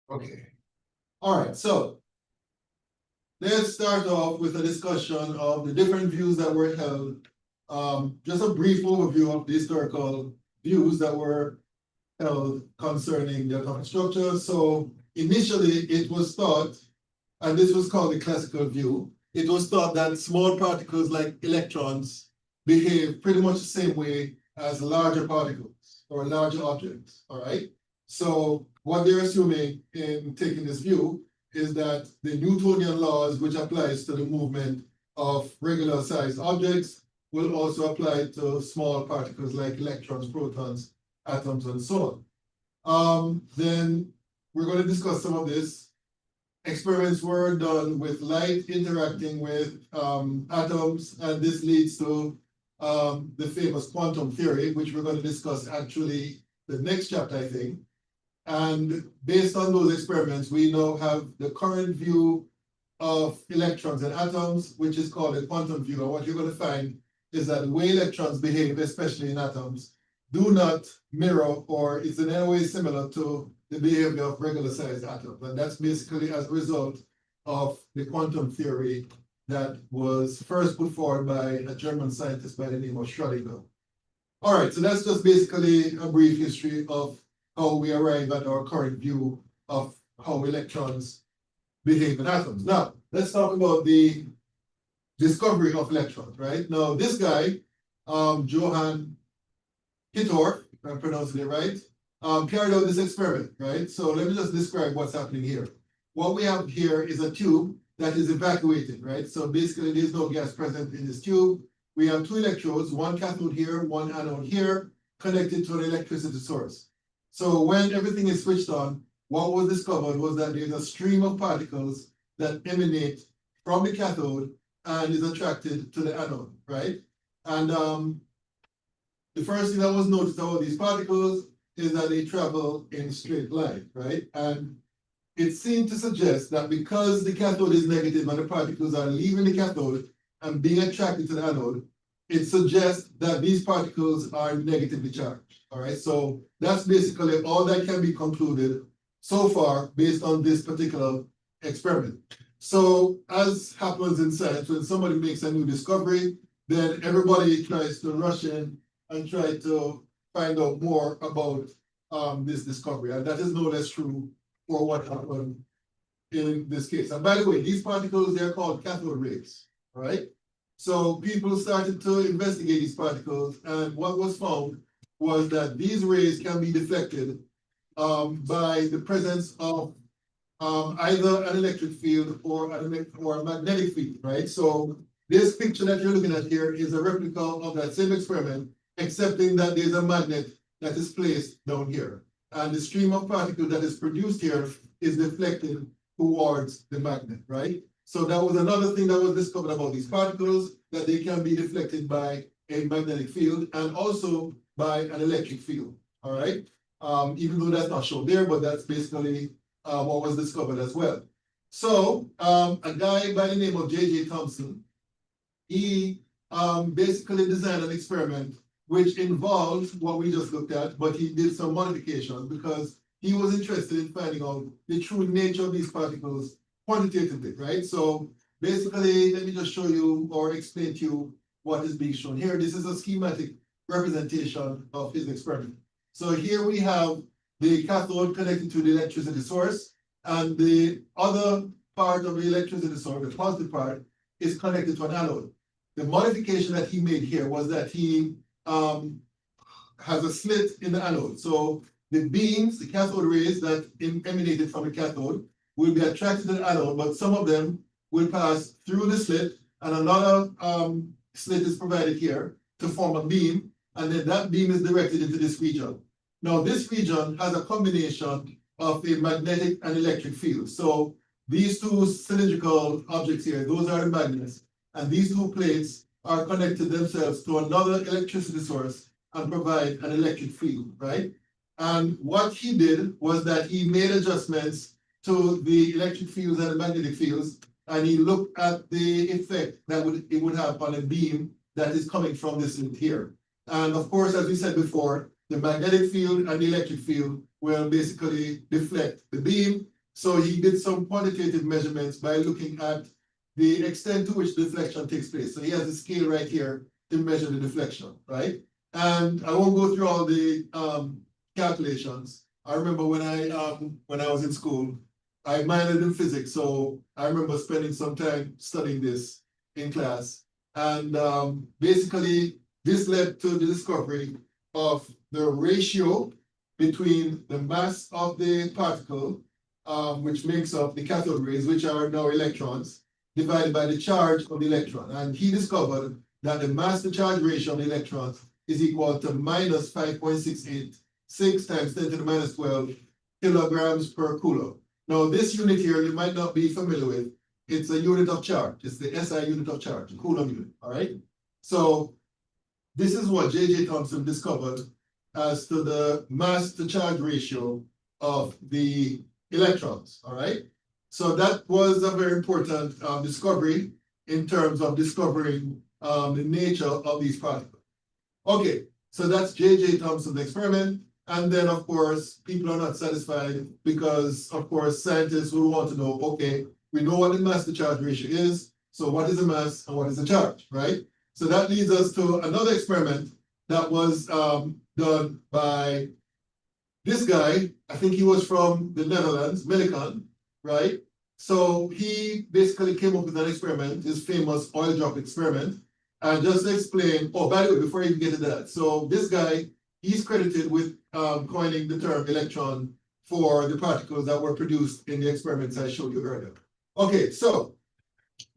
Okay. All right, so let's start off with a discussion of the different views that were held. Just a brief overview of the historical views that were held concerning the atomic structure. So initially it was thought, and this was called the classical view, it was thought that small particles like electrons behave pretty much the same way as larger particles or larger objects, all right? So what they're assuming in taking this view is that the Newtonian laws, which applies to the movement of regular sized objects, will also apply to small particles like electrons, protons, atoms, and so on. Then we're going to discuss some of this. Experiments were done with light interacting with atoms, and this leads to the famous quantum theory, which we're going to discuss actually the next chapter, I think. And based on those experiments, we now have the current view of electrons and atoms, which is called the quantum view. And what you're going to find is that the way electrons behave, especially in atoms, do not mirror or is in any way similar to the behavior of regular sized atoms. And that's basically as a result of the quantum theory that was first put forward by a German scientist by the name of Schrödinger. All right, so that's just basically a brief history of how we arrive at our current view of how electrons behave in atoms. Now, let's talk about the discovery of electrons, right? Now, this guy, Johann Hittorf, if I'm pronouncing it right, carried out this experiment, right? So let me just describe what's happening here. What we have here is a tube that is evacuated, right? So basically, there's no gas present in this tube. We have two electrodes, one cathode here, one anode here, connected to an electricity source. So when everything is switched on, what was discovered was that there's a stream of particles that emanate from the cathode and is attracted to the anode, right? And the first thing that was noticed about these particles is that they travel in straight line, right? And it seemed to suggest that because the cathode is negative and the particles are leaving the cathode and being attracted to the anode, it suggests that these particles are negatively charged, all right? So that's basically all that can be concluded so far based on this particular experiment. So as happens in science, when somebody makes a new discovery, then everybody tries to rush in and try to find out more about this discovery. And that is no less true for what happened in this case. And by the way, these particles, they're called cathode rays, all right? So people started to investigate these particles, and what was found was that these rays can be deflected by the presence of either an electric field or a magnetic field, right? So this picture that you're looking at here is a replica of that same experiment, excepting that there's a magnet that is placed down here. And the stream of particles that is produced here is deflected towards the magnet, right? So that was another thing that was discovered about these particles, that they can be deflected by a magnetic field and also by an electric field, all right? Even though that's not shown there, but that's basically what was discovered as well. So a guy by the name of J.J. Thomson, he basically designed an experiment which involved what we just looked at, but he did some modifications because he was interested in finding out the true nature of these particles quantitatively, right? So basically, let me just show you or explain to you what is being shown here. This is a schematic representation of his experiment. So here we have the cathode connected to the electricity source, and the other part of the electricity source, the positive part, is connected to an anode. The modification that he made here was that he has a slit in the anode. So the beams, the cathode rays that emanated from the cathode will be attracted to the anode, but some of them will pass through the slit, and another slit is provided here to form a beam, and then that beam is directed into this region. Now, this region has a combination of a magnetic and electric field. So these two cylindrical objects here, those are the magnets, and these two plates are connected themselves to another electricity source and provide an electric field, right? And what he did was that he made adjustments to the electric fields and the magnetic fields, and he looked at the effect that it would have on a beam that is coming from this link here. And of course, as we said before, the magnetic field and the electric field will basically deflect the beam, So he did some quantitative measurements by looking at the extent to which deflection takes place. So he has a scale right here to measure the deflection, right? And I won't go through all the calculations. I remember when I was in school, I minored in physics, so I remember spending some time studying this in class. And basically, this led to the discovery of the ratio between the mass of the particle, which makes up the cathode rays, which are now electrons, divided by the charge of the electron. And he discovered that the mass to charge ratio of the electrons is equal to minus 5.686 times 10 to the minus 12 kilograms per coulomb. Now, this unit here, you might not be familiar with. It's a unit of charge. It's the SI unit of charge, coulomb unit, all right? So this is what J.J. Thomson discovered as to the mass to charge ratio of the electrons, all right? So that was a very important discovery in terms of discovering the nature of these particles. Okay, so that's J.J. Thomson's experiment. And then, of course, people are not satisfied because, of course, scientists will want to know, okay, we know what the mass to charge ratio is. So what is the mass and what is the charge, right? So that leads us to another experiment that was done by this guy. I think he was from the Netherlands, Millikan, right? So he basically came up with an experiment, his famous oil drop experiment. And just to explain, oh, by the way, before you get into that, so this guy, he's credited with coining the term electron for the particles that were produced in the experiments I showed you earlier. Okay, so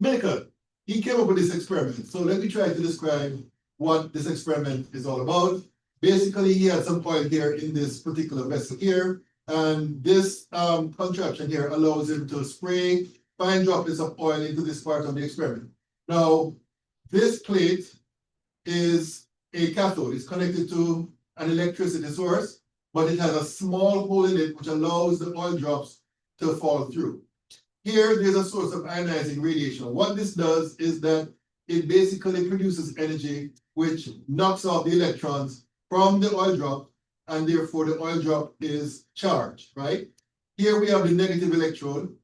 Millikan, he came up with this experiment. So let me try to describe what this experiment is all about. Basically, he had some oil here in this particular vessel here, and this contraption here allows him to spray fine droplets of oil into this part of the experiment. Now, this plate is a cathode. It's connected to an electricity source, but it has a small hole in it which allows the oil drops to fall through. Here, there's a source of ionizing radiation. What this does is that it basically produces energy which knocks off the electrons from the oil drop, and therefore the oil drop is charged, right? Here we have the negative electrode,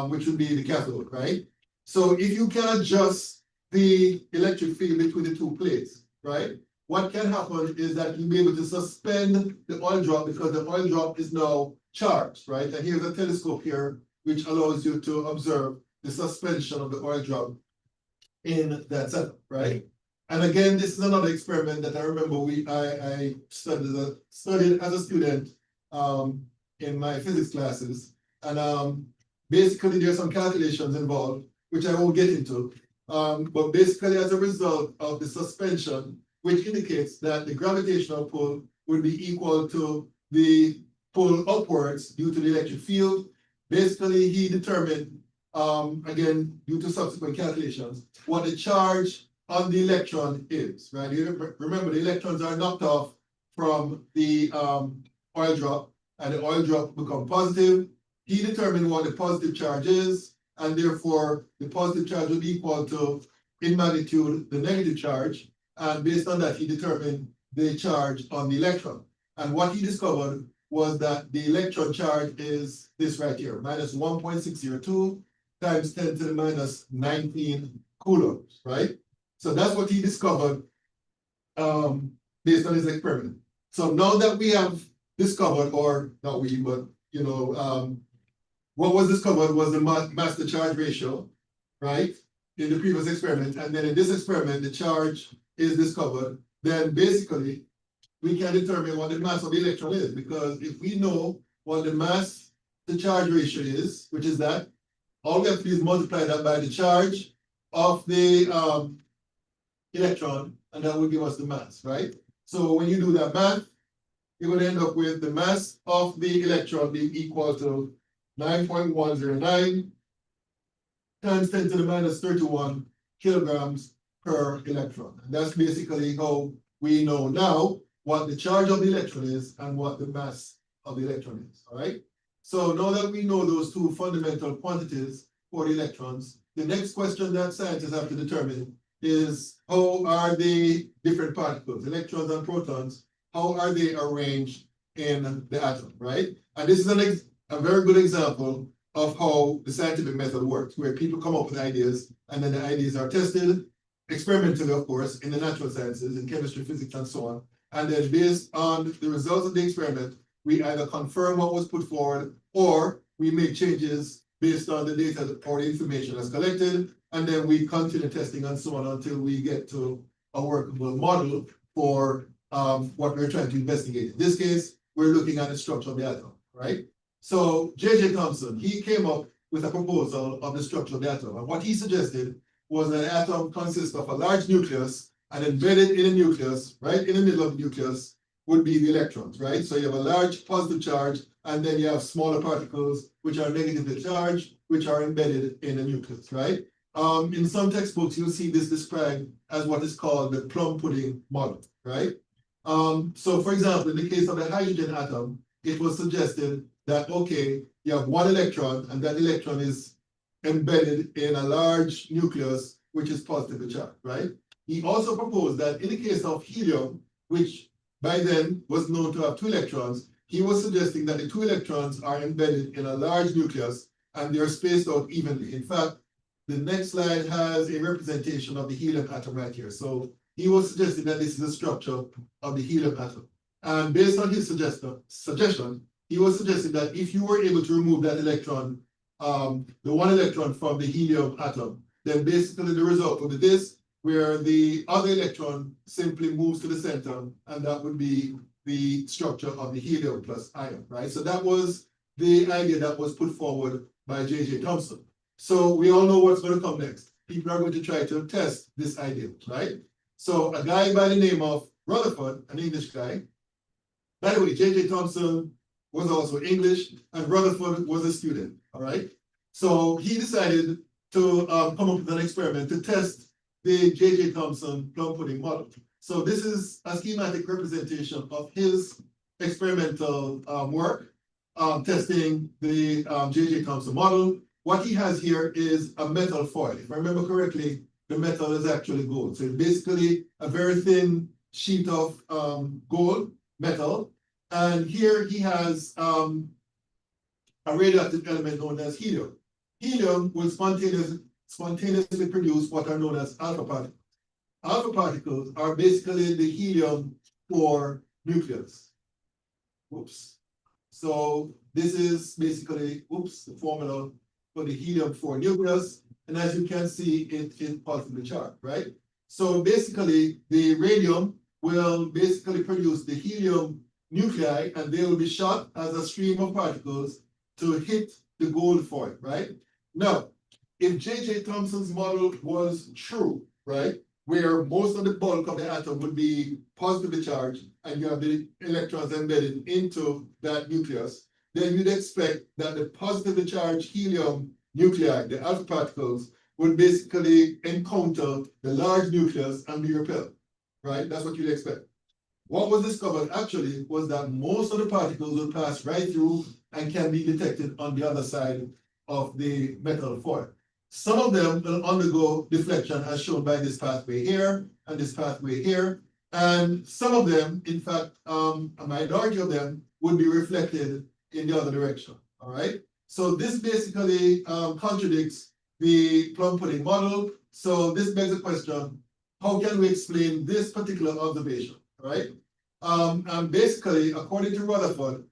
which would be the cathode, right? So if you can adjust the electric field between the two plates, right? What can happen is that you'll be able to suspend the oil drop because the oil drop is now charged, right? And here's a telescope here, which allows you to observe the suspension of the oil drop in that setup, right? And again, this is another experiment that I remember I studied as a student in my physics classes. And basically there's some calculations involved, which I won't get into. But basically as a result of the suspension, which indicates that the gravitational pull would be equal to the pull upwards due to the electric field. Basically, he determined, again, due to subsequent calculations, what the charge on the electron is, right? You remember, the electrons are knocked off from the oil drop, and the oil drop become positive. He determined what the positive charge is, and therefore, the positive charge would be equal to, in magnitude, the negative charge. And based on that, he determined the charge on the electron. And what he discovered was that the electron charge is this right here, minus 1.602 times 10 to the minus 19 coulombs, right? So that's what he discovered based on his experiment. So now that we have discovered, or not we, but you know, what was discovered was the mass to charge ratio, right? In the previous experiment, and then in this experiment, the charge is discovered. Then basically, we can determine what the mass of the electron is, because if we know what the mass to charge ratio is, which is that, all we have to do is multiply that by the charge of the electron, and that will give us the mass, right? So when you do that math, you're going to end up with the mass of the electron being equal to 9.109 times 10 to the minus 31 kilograms per electron. And that's basically how we know now what the charge of the electron is and what the mass of the electron is, all right? So now that we know those two fundamental quantities for the electrons, the next question that scientists have to determine is how are the different particles, electrons and protons, how are they arranged in the atom, right? And this is a very good example of how the scientific method works, where people come up with ideas and then the ideas are tested experimentally, of course, in the natural sciences, in chemistry, physics, and so on. And then based on the results of the experiment, we either confirm what was put forward or we make changes based on the data or the information that's collected. And then we continue testing and so on until we get to a workable model for what we're trying to investigate. In this case, we're looking at the structure of the atom, right? So J.J. Thomson, he came up with a proposal of the structure of the atom. And what he suggested was that an atom consists of a large nucleus, and embedded in the nucleus, right in the middle of the nucleus, would be the electrons, right? So you have a large positive charge, and then you have smaller particles, which are negatively charged, which are embedded in the nucleus, right? In some textbooks, you'll see this described as what is called the plum pudding model, right? So for example, in the case of the hydrogen atom, it was suggested that, okay, you have one electron, and that electron is embedded in a large nucleus, which is positively charged, right? He also proposed that in the case of helium, which by then was known to have two electrons, he was suggesting that the two electrons are embedded in a large nucleus and they are spaced out evenly. In fact, the next slide has a representation of the helium atom right here. So he was suggesting that this is the structure of the helium atom. And based on his suggestion, he was suggesting that if you were able to remove that electron, the one electron from the helium atom, then basically the result would be this, where the other electron simply moves to the center, and that would be the structure of the helium plus ion, right? So that was the idea that was put forward by J.J. Thomson. So we all know what's going to come next. People are going to try to test this idea, right? So a guy by the name of Rutherford, an English guy, by the way, J.J. Thomson was also English, and Rutherford was a student, all right? So he decided to come up with an experiment to test the J.J. Thomson plum pudding model. So this is a schematic representation of his experimental work, testing the J.J. Thomson model. What he has here is a metal foil. If I remember correctly, the metal is actually gold. So it's basically a very thin sheet of gold metal. And here he has a radioactive element known as helium. Helium will spontaneously produce what are known as alpha particles. Alpha particles are basically the helium-4 nucleus. Oops. So this is basically, the formula for the helium-4 nucleus. And as you can see, it is positively charged, right? So basically, the radium will basically produce the helium nuclei, and they will be shot as a stream of particles to hit the gold foil, right? Now, if J.J. Thomson's model was true, right, where most of the bulk of the atom would be positively charged and you have the electrons embedded into that nucleus, then you'd expect that the positively charged helium nuclei, the alpha particles, would basically encounter the large nucleus and be repelled, right? That's what you'd expect. What was discovered actually was that most of the particles will pass right through and can be detected on the other side of the metal foil. Some of them will undergo deflection as shown by this pathway here and this pathway here. And some of them, in fact, a minority of them would be reflected in the other direction, all right? So this basically contradicts the plum pudding model. So this begs the question, how can we explain this particular observation, right? And basically, according to Rutherford,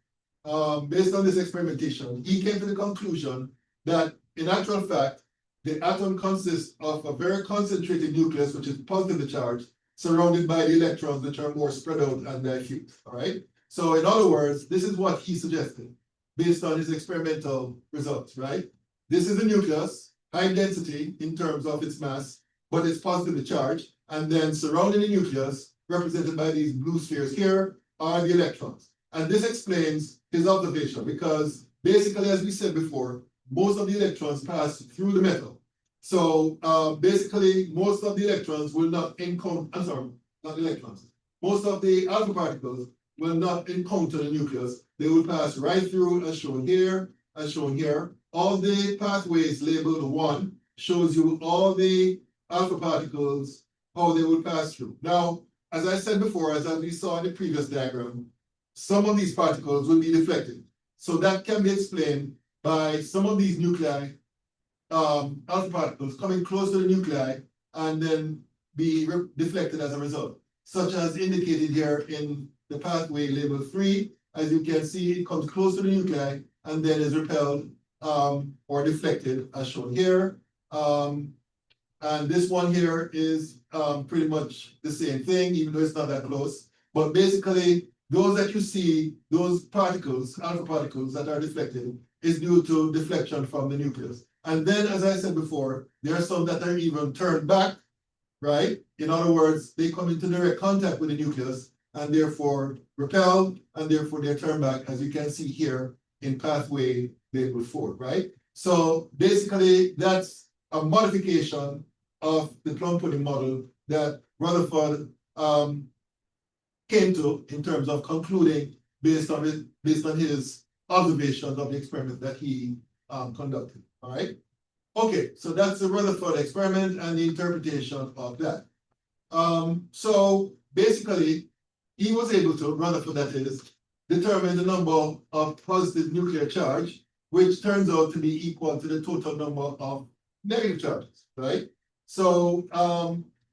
based on this experimentation, he came to the conclusion that in actual fact, the atom consists of a very concentrated nucleus, which is positively charged, surrounded by the electrons, which are more spread out and diffuse, all right? So in other words, this is what he suggested based on his experimental results, right? This is the nucleus, high density in terms of its mass, but it's positively charged. And then surrounding the nucleus, represented by these blue spheres here, are the electrons. And this explains his observation because basically, as we said before, most of the electrons pass through the metal. So basically, most of the electrons will not encounter, I'm sorry, not electrons. Most of the alpha particles will not encounter the nucleus. They will pass right through as shown here, as shown here. All the pathways labeled 1 shows you all the alpha particles, how they will pass through. Now, as I said before, as we saw in the previous diagram, some of these particles will be deflected. So that can be explained by some of these nuclei, alpha particles coming close to the nuclei and then be deflected as a result, such as indicated here in the pathway label 3. As you can see, it comes close to the nuclei and then is repelled or deflected as shown here. And this one here is pretty much the same thing, even though it's not that close. But basically, those that you see, those particles, alpha particles that are deflected, is due to deflection from the nucleus. And then, as I said before, there are some that are even turned back, right? In other words, they come into direct contact with the nucleus and therefore repel, and therefore they're turned back, as you can see here in pathway label 4, right? So basically, that's a modification of the plum pudding model that Rutherford came to in terms of concluding based on his observations of the experiment that he conducted. All right. Okay, so that's the Rutherford experiment and the interpretation of that. So basically, he was able to, Rutherford that is, determine the number of positive nuclear charge, which turns out to be equal to the total number of negative charges, right? So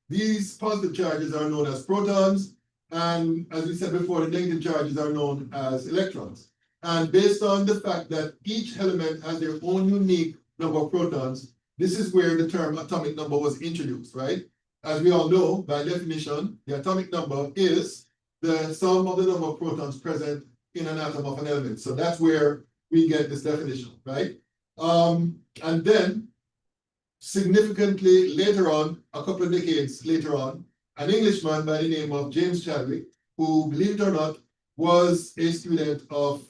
these positive charges are known as protons, and as we said before, the negative charges are known as electrons. And based on the fact that each element has their own unique number of protons, this is where the term atomic number was introduced, right? As we all know, by definition, the atomic number is the sum of the number of protons present in an atom of an element. So that's where we get this definition, right? And then, significantly later on, a couple of decades later on, an Englishman by the name of James Chadwick, who, believe it or not, was a student of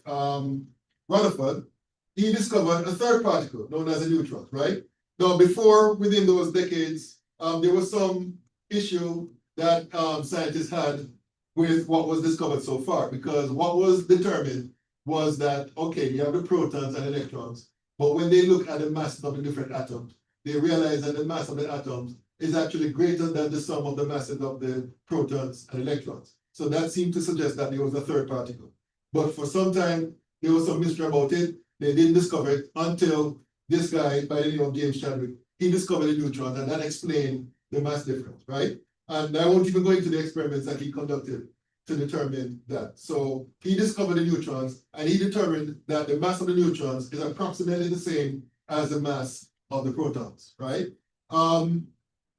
Rutherford, he discovered a third particle known as a neutron, right? Now, before, within those decades, there was some issue that scientists had with what was discovered so far, because what was determined was that, okay, you have the protons and electrons, but when they look at the masses of the different atoms, they realize that the mass of the atoms is actually greater than the sum of the masses of the protons and electrons. So that seemed to suggest that there was a third particle. But for some time, there was some mystery about it. They didn't discover it until this guy by the name of James Chadwick, he discovered the neutron, and that explained the mass difference, right? And I won't even go into the experiments that he conducted to determine that. So he discovered the neutrons, and he determined that the mass of the neutrons is approximately the same as the mass of the protons, right?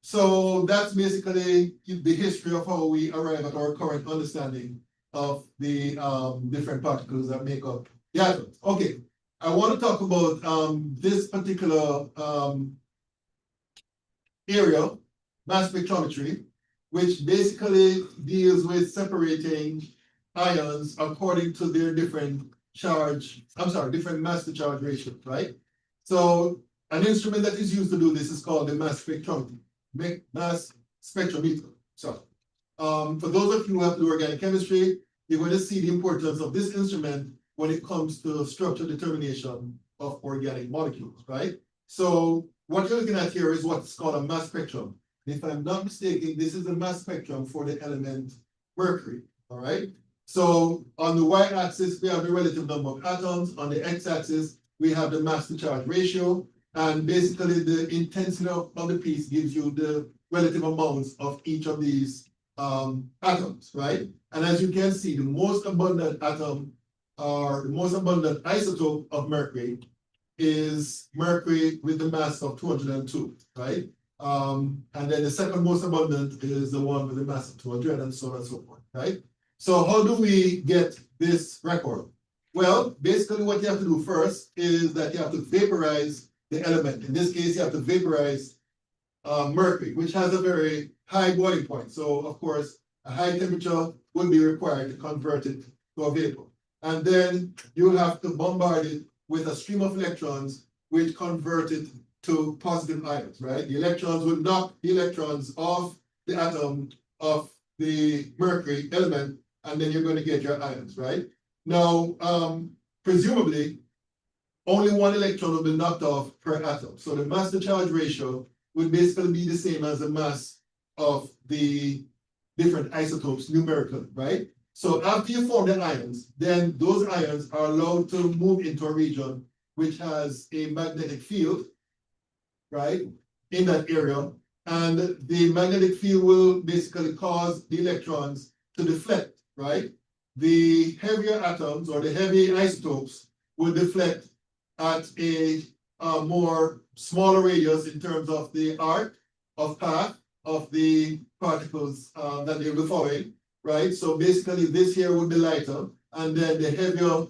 So that's basically the history of how we arrive at our current understanding of the different particles that make up the atoms. Okay, I want to talk about this particular area, mass spectrometry, which basically deals with separating ions according to their different different mass to charge ratio, right? So an instrument that is used to do this is called the mass spectrometer. So for those of you who have to do organic chemistry, you're going to see the importance of this instrument when it comes to structure determination of organic molecules, right? So what you're looking at here is what's called a mass spectrum. If I'm not mistaken, this is the mass spectrum for the element mercury, all right? So on the y-axis, we have the relative number of atoms. On the x-axis, we have the mass to charge ratio. And basically, the intensity of the piece gives you the relative amounts of each of these atoms, right? And as you can see, the most abundant atom or the most abundant isotope of mercury is mercury with the mass of 202, right? And then the second most abundant is the one with the mass of 200, and so on and so forth, right? So how do we get this record? Well, basically what you have to do first is that you have to vaporize the element. In this case, you have to vaporize mercury, which has a very high boiling point. So, of course, a high temperature would be required to convert it to a vapor. And then you have to bombard it with a stream of electrons, which convert it to positive ions, right? The electrons would knock the electrons off the atom of the mercury element, and then you're going to get your ions, right? Now, presumably, only one electron will be knocked off per atom. So the mass to charge ratio would basically be the same as the mass of the different isotopes numerically, right? So after you form the ions, then those ions are allowed to move into a region which has a magnetic field, right, in that area. And the magnetic field will basically cause the electrons to deflect, right? The heavier atoms or the heavy isotopes will deflect at a more smaller radius in terms of the arc of path of the particles that they will be following, right? So basically this here would be lighter, and then the heavier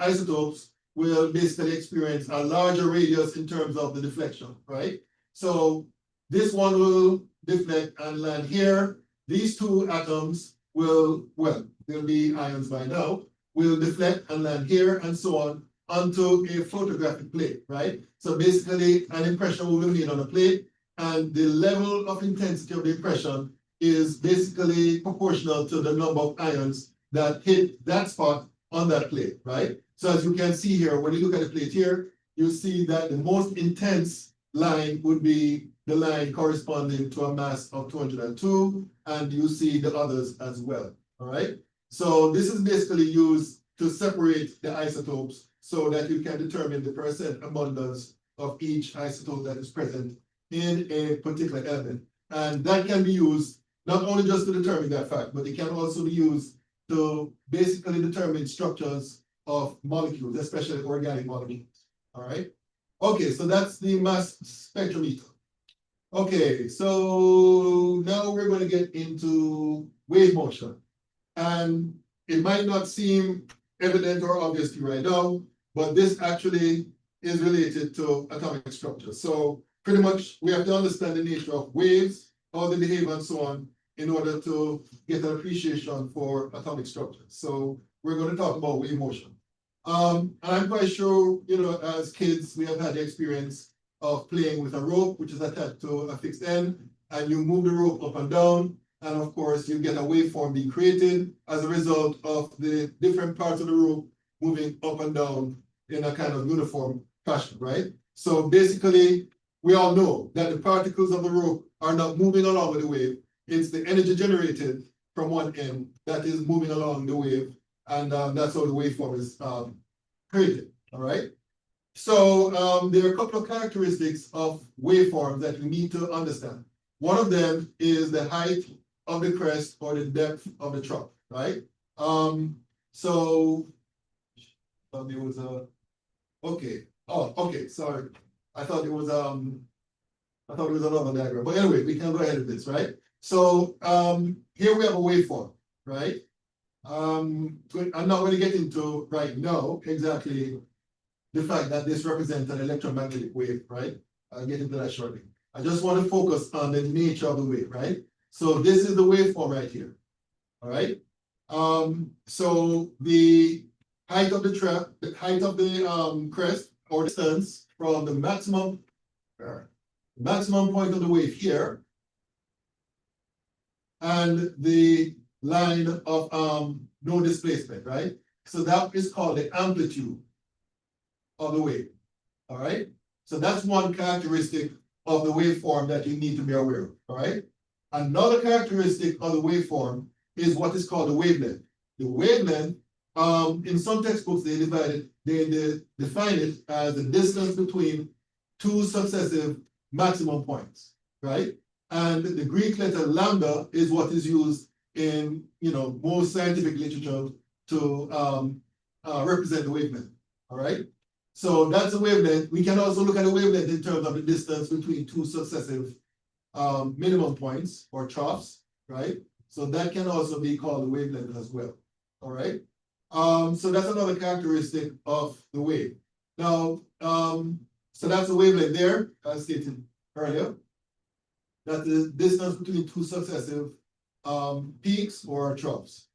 isotopes will basically experience a larger radius in terms of the deflection, right? So this one will deflect and land here. These two atoms will, well, they'll be ions by now, will deflect and land here and so on onto a photographic plate, right? So basically an impression will be made on a plate, and the level of intensity of the impression is basically proportional to the number of ions that hit that spot on that plate, right? So as you can see here, when you look at the plate here, you see that the most intense line would be the line corresponding to a mass of 202, and you see the others as well, all right? So this is basically used to separate the isotopes so that you can determine the percent abundance of each isotope that is present in a particular element. And that can be used not only just to determine that fact, but it can also be used to basically determine structures of molecules, especially organic molecules, all right? Okay, so that's the mass spectrometer. Okay, so now we're going to get into wave motion. And it might not seem evident or obvious to you right now, but this actually is related to atomic structure. So pretty much we have to understand the nature of waves, how they behave and so on, in order to get an appreciation for atomic structure. So we're going to talk about wave motion. And I'm quite sure, you know, as kids, we have had the experience of playing with a rope, which is attached to a fixed end, and you move the rope up and down, and of course, you get a waveform being created as a result of the different parts of the rope moving up and down in a kind of uniform fashion, right? So basically, we all know that the particles of the rope are not moving along with the wave. It's the energy generated from one end that is moving along the wave, and that's how the waveform is created, all right? So there are a couple of characteristics of waveforms that we need to understand. One of them is the height of the crest or the depth of the trough, right? So there was a, okay, oh, okay, sorry. I thought it was another diagram, but anyway, we can go ahead with this, right? So here we have a waveform, right? I'm not going to get into right now exactly the fact that this represents an electromagnetic wave, right? I'll get into that shortly. I just want to focus on the nature of the wave, right? So this is the waveform right here, all right? So the height of the crest or distance from the maximum point of the wave here, and the line of no displacement, right? So that is called the amplitude of the wave, all right? So that's one characteristic of the waveform that you need to be aware of, all right? Another characteristic of the waveform is what is called the wavelength. The wavelength, in some textbooks, they define it as the distance between two successive maximum points, right? And the Greek letter lambda is what is used in, you know, most scientific literature to represent the wavelength, all right? So that's a wavelength. We can also look at a wavelength in terms of the distance between two successive minimum points or troughs, right? So that can also be called a wavelength as well, all right? So that's another characteristic of the wave. Now, so that's the wavelength there, as stated earlier. That's the distance between two successive peaks or troughs.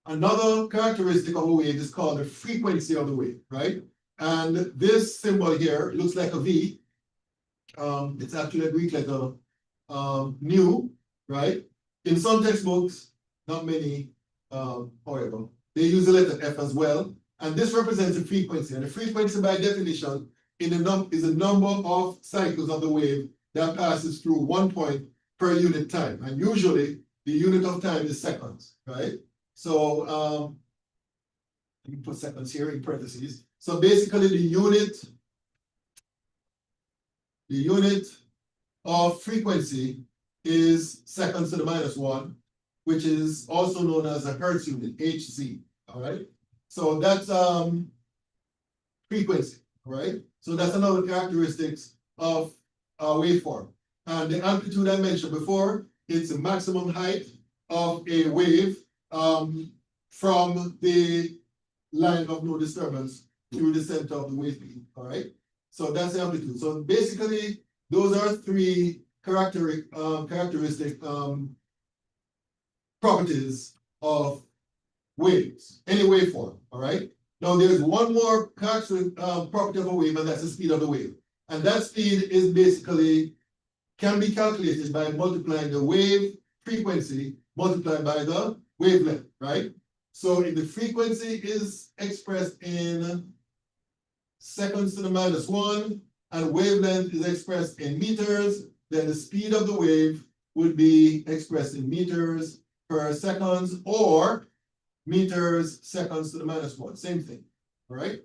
Another characteristic of a wave is called the frequency of the wave, right? And this symbol here looks like a V. It's actually a Greek letter, nu, right? In some textbooks, not many, however, they use the letter F as well. And this represents the frequency. And the frequency, by definition, is the number of cycles of the wave that passes through one point per unit time. And usually, the unit of time is seconds, right? So, let me put seconds here in parentheses. So basically the unit of frequency is seconds to the -1, which is also known as a Hertz unit, Hz, all right? So that's frequency, all right? So that's another characteristics of a waveform. And the amplitude I mentioned before, it's the maximum height of a wave from the line of no disturbance through the center of the wave beam, all right? So that's the amplitude. So basically, those are three characteristic properties of waves, any waveform, all right? Now there's one more characteristic property of a wave, and that's the speed of the wave. And that speed is basically, can be calculated by multiplying the wave frequency multiplied by the wavelength, right? So if the frequency is expressed in seconds to the -1 and wavelength is expressed in meters, then the speed of the wave would be expressed in meters per seconds or meters seconds to the -1, same thing, all right?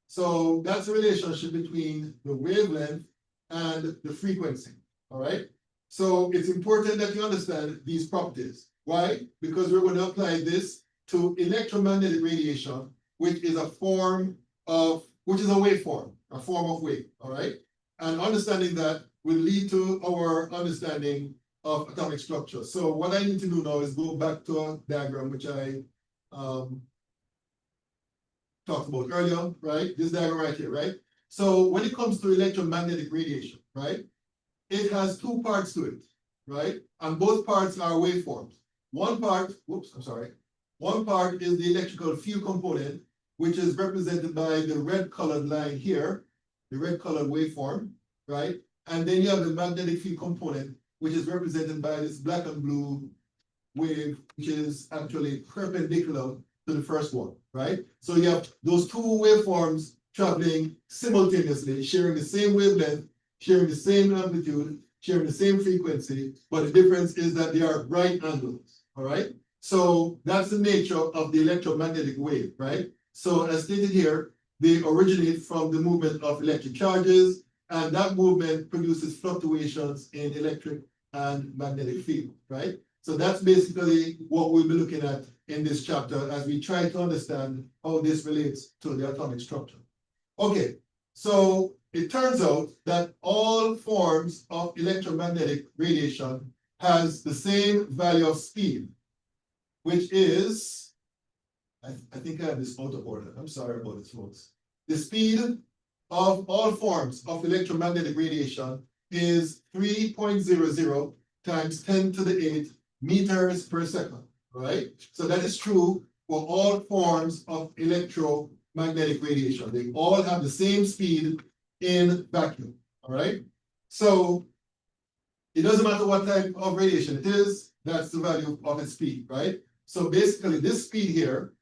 So that's the relationship between the wavelength and the frequency, all right? So it's important that you understand these properties. Why? Because we're going to apply this to electromagnetic radiation, which is a form of, which is a waveform, a form of wave, all right? And understanding that will lead to our understanding of atomic structure. So what I need to do now is go back to a diagram which I talked about earlier, right? This diagram right here, right? So when it comes to electromagnetic radiation, right? It has two parts to it, right? And both parts are waveforms. One part is the electrical field component, which is represented by the red colored line here, the red colored waveform, right? And then you have the magnetic field component, which is represented by this black and blue wave, which is actually perpendicular to the first one, right? So you have those two waveforms traveling simultaneously, sharing the same wavelength, sharing the same amplitude, sharing the same frequency, but the difference is that they are right angles, all right? So that's the nature of the electromagnetic wave, right? So as stated here, they originate from the movement of electric charges, and that movement produces fluctuations in electric and magnetic field, right? So that's basically what we'll be looking at in this chapter as we try to understand how this relates to the atomic structure. Okay, so it turns out that all forms of electromagnetic radiation has the same value of speed, which is, I think I have this out of order. I'm sorry about this, folks. The speed of all forms of electromagnetic radiation is 3.00 times 10 to the 8 meters per second, right? So that is true for all forms of electromagnetic radiation. They all have the same speed in vacuum, all right? So it doesn't matter what type of radiation it is, that's the value of its speed, right? So basically this speed here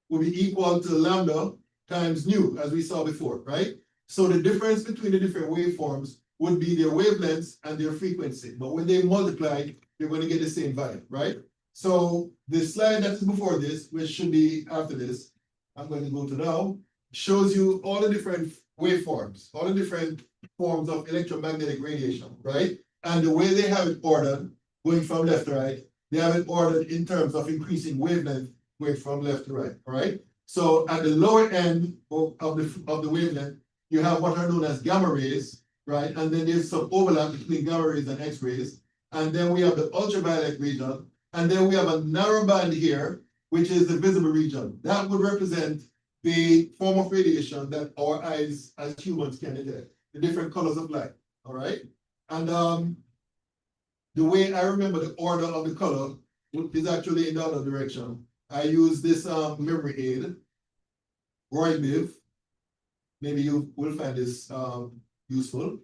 will be equal to lambda times nu, as we saw before, right? So the difference between the different waveforms would be their wavelengths and their frequency. But when they multiply, you're going to get the same value, right? So the slide that's before this, which should be after this, I'm going to go to now, shows you all the different waveforms, all the different forms of electromagnetic radiation, right? And the way they have it ordered, going from left to right, they have it ordered in terms of increasing wavelength going from left to right, all right? So at the lower end of the wavelength, you have what are known as gamma rays, right? And then there's some overlap between gamma rays and X-rays. And then we have the ultraviolet region. And then we have a narrow band here, which is the visible region. That would represent the form of radiation that our eyes as humans can detect, the different colors of light, all right? And the way I remember the order of the color is actually in the other direction. I use this memory aid, Roy-Biv. Maybe you will find this useful,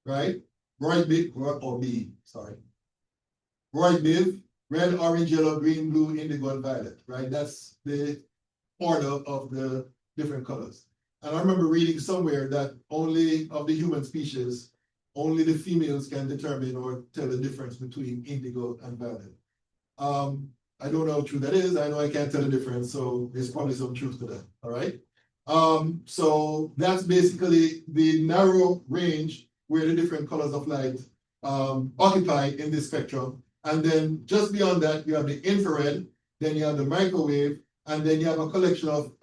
right? Roy-Biv, Roy-Biv, red, orange, yellow, green, blue, indigo, and violet, right? That's the order of the different colors. And I remember reading somewhere that only of the human species, only the females can determine or tell the difference between indigo and violet. I don't know how true that is. I know I can't tell the difference, so there's probably some truth to that, all right? So that's basically the narrow range where the different colors of light occupy in this spectrum. And then just beyond that, you have the infrared, then you have the microwave, and then you have a collection of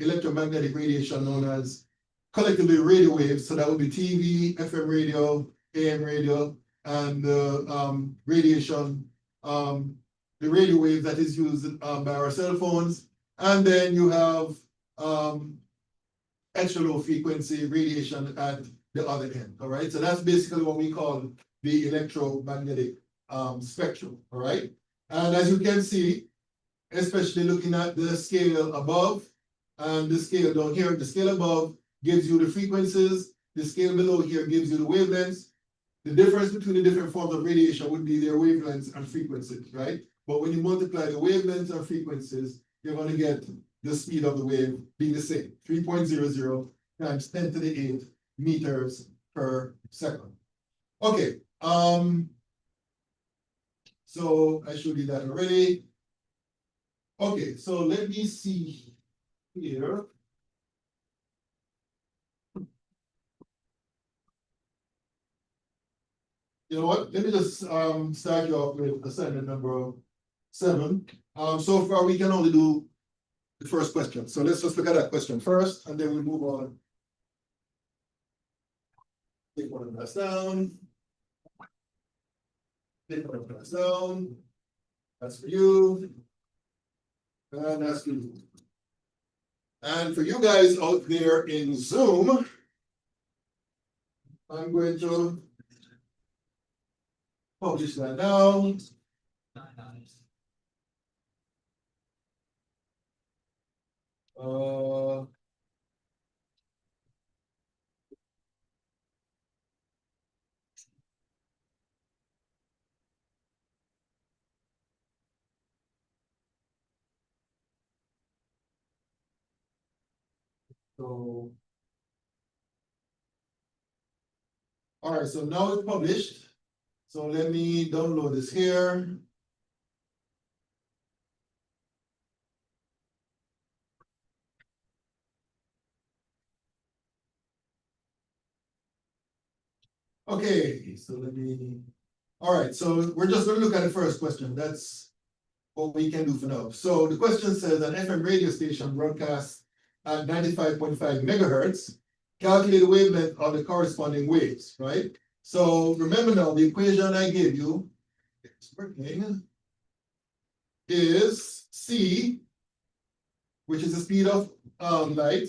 electromagnetic radiation known as collectively radio waves. So that would be TV, FM radio, AM radio, and the radiation, the radio wave that is used by our cell phones. And then you have extra low frequency radiation at the other end. All right, so that's basically what we call the electromagnetic spectrum. All right, and as you can see, especially looking at the scale above and the scale down here, the scale above gives you the frequencies, the scale below here gives you the wavelengths. The difference between the different forms of radiation would be their wavelengths and frequencies, right? But when you multiply the wavelengths and frequencies, you're going to get the speed of the wave being the same, 3.00 times 10 to the 8 meters per second. Okay, so I showed you that already. Okay, so let me see here. You know what? Let me just start you off with assignment number 7. So far we can only do the first question. So let's just look at that question first, and then we move on. Take one of that down. Take one of that down. That's for you. And that's for you. And for you guys out there in Zoom, I'm going to publish that now. So, all right, so now it's published. So let me download this here. Okay, so let me, all right, so we're just going to look at the first question. That's what we can do for now. So the question says an FM radio station broadcasts at 95.5 megahertz, calculate the wavelength of the corresponding waves, right? So remember now, the equation I gave you, it's working, is C, which is the speed of light,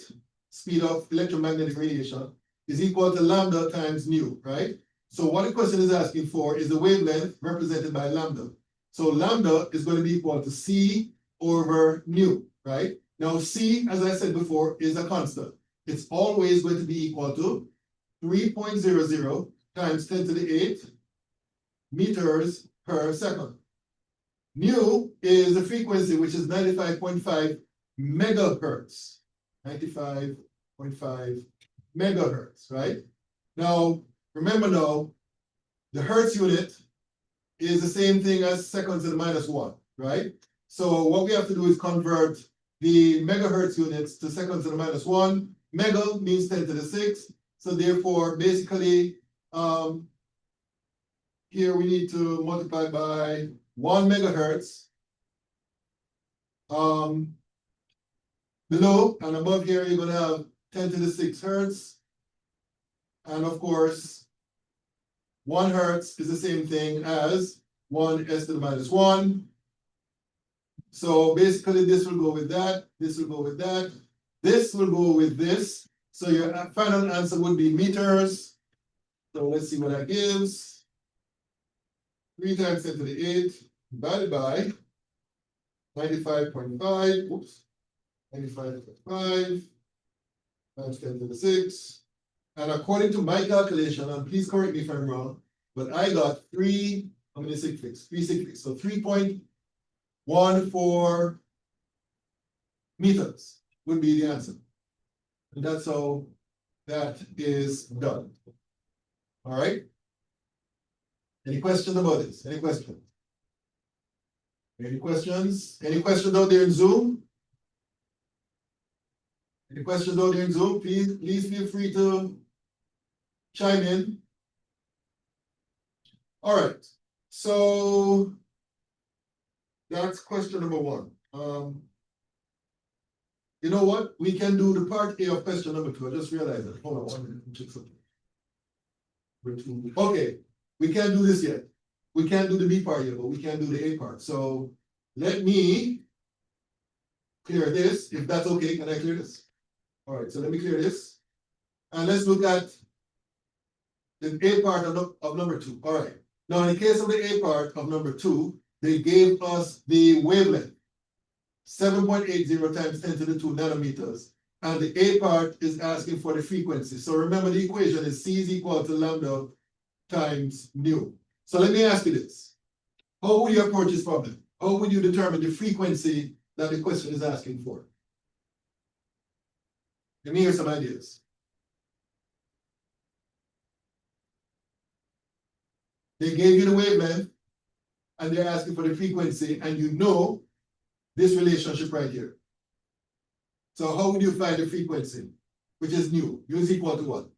speed of electromagnetic radiation, is equal to lambda times nu, right? So what the question is asking for is the wavelength represented by lambda. So lambda is going to be equal to C over nu, right? Now C, as I said before, is a constant. It's always going to be equal to 3.00 times 10 to the 8 meters per second. Nu is the frequency, which is 95.5 megahertz. 95.5 megahertz, right? Now, remember now, the hertz unit is the same thing as seconds to the -1, right? So what we have to do is convert the megahertz units to seconds to the -1. Mega means 10 to the 6. So therefore, basically, here we need to multiply by 1 megahertz. Below and above here, you're going to have 10 to the 6 hertz. And of course, 1 hertz is the same thing as 1 s to the -1. So basically, this will go with that. This will go with that. This will go with this. So your final answer would be meters. So let's see what that gives. 3 times 10 to the 8 divided by 95.5. Oops. 95.5 times 10 to the 6. And according to my calculation, and please correct me if I'm wrong, but I got 3, how many sig figs? 3 sig figs. So 3.14 meters would be the answer. And that's how that is done. All right. Any questions about this? Any questions? Any questions? Any questions out there in Zoom? Any questions out there in Zoom? Please feel free to chime in. All right, so that's question number one. You know what? We can do the part A of question number two. I just realized it. Hold on 1 minute. Check something. Okay, we can't do this yet. We can't do the B part yet, but we can do the A part. So let me clear this. If that's okay, can I clear this? All right, so let me clear this. And let's look at the A part of number two. All right. Now, in the case of the A part of number two, they gave us the wavelength, 7.80 times 10 to the 2 nanometers. And the A part is asking for the frequency. So remember, the equation is C is equal to lambda times mu. So let me ask you this. How would you approach this problem? How would you determine the frequency that the question is asking for? Let me hear some ideas. They gave you the wavelength, and they're asking for the frequency, and you know this relationship right here. So how would you find the frequency, which is nu? U is equal to what?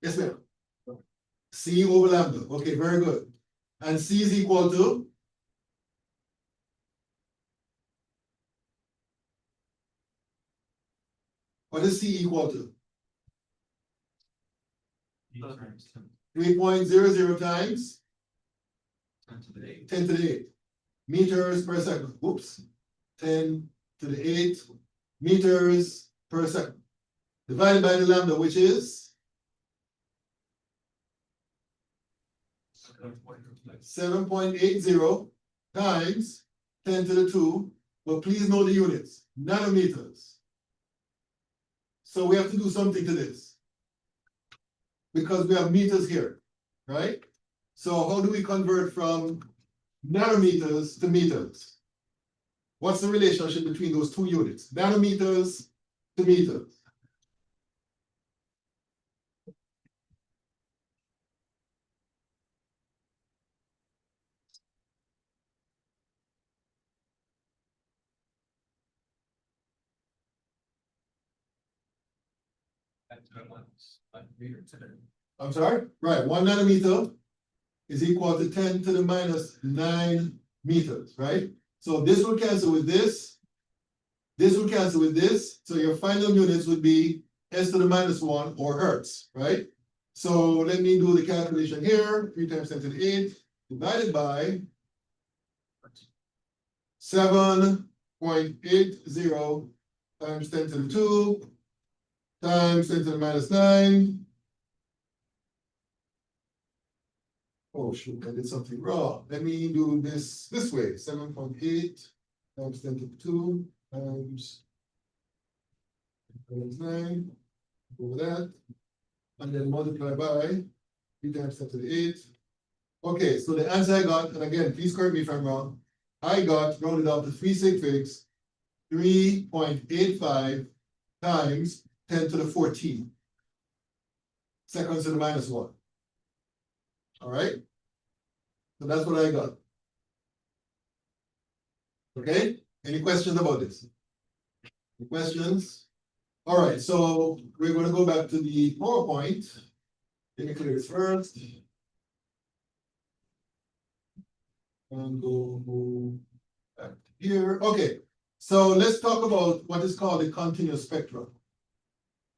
Yes, ma'am. C over lambda. Okay, very good. And C is equal to? What is C equal to? 3.00 times 10 to the 8 meters per second. Oops. 10 to the 8 meters per second. Divided by the lambda, which is 7.80 times 10 to the 2. But please know the units, nanometers. So we have to do something to this, because we have meters here, right? So how do we convert from nanometers to meters? What's the relationship between those two units? Nanometers to meters. I'm sorry? Right, 1 nanometer is equal to 10 to the minus 9 meters, right? So this will cancel with this. This will cancel with this. So your final units would be S to the minus 1 or hertz, right? So let me do the calculation here. 3 times 10 to the 8 divided by 7.80 times 10 to the 2 times 10 to the minus 9. Oh shoot, I did something wrong. Let me do this way. 7.8 times 10 to the 2 times 9 over that. And then multiply by 3 times 10 to the 8. Okay, so the answer I got, and again, please correct me if I'm wrong, I got rounded out to 3 sig figs, 3.85 times 10 to the 14 seconds to the minus 1. All right, so that's what I got. Okay, any questions about this? Any questions? All right, so we're going to go back to the PowerPoint. Let me clear this first. And go back here. Okay, so let's talk about what is called the continuous spectrum.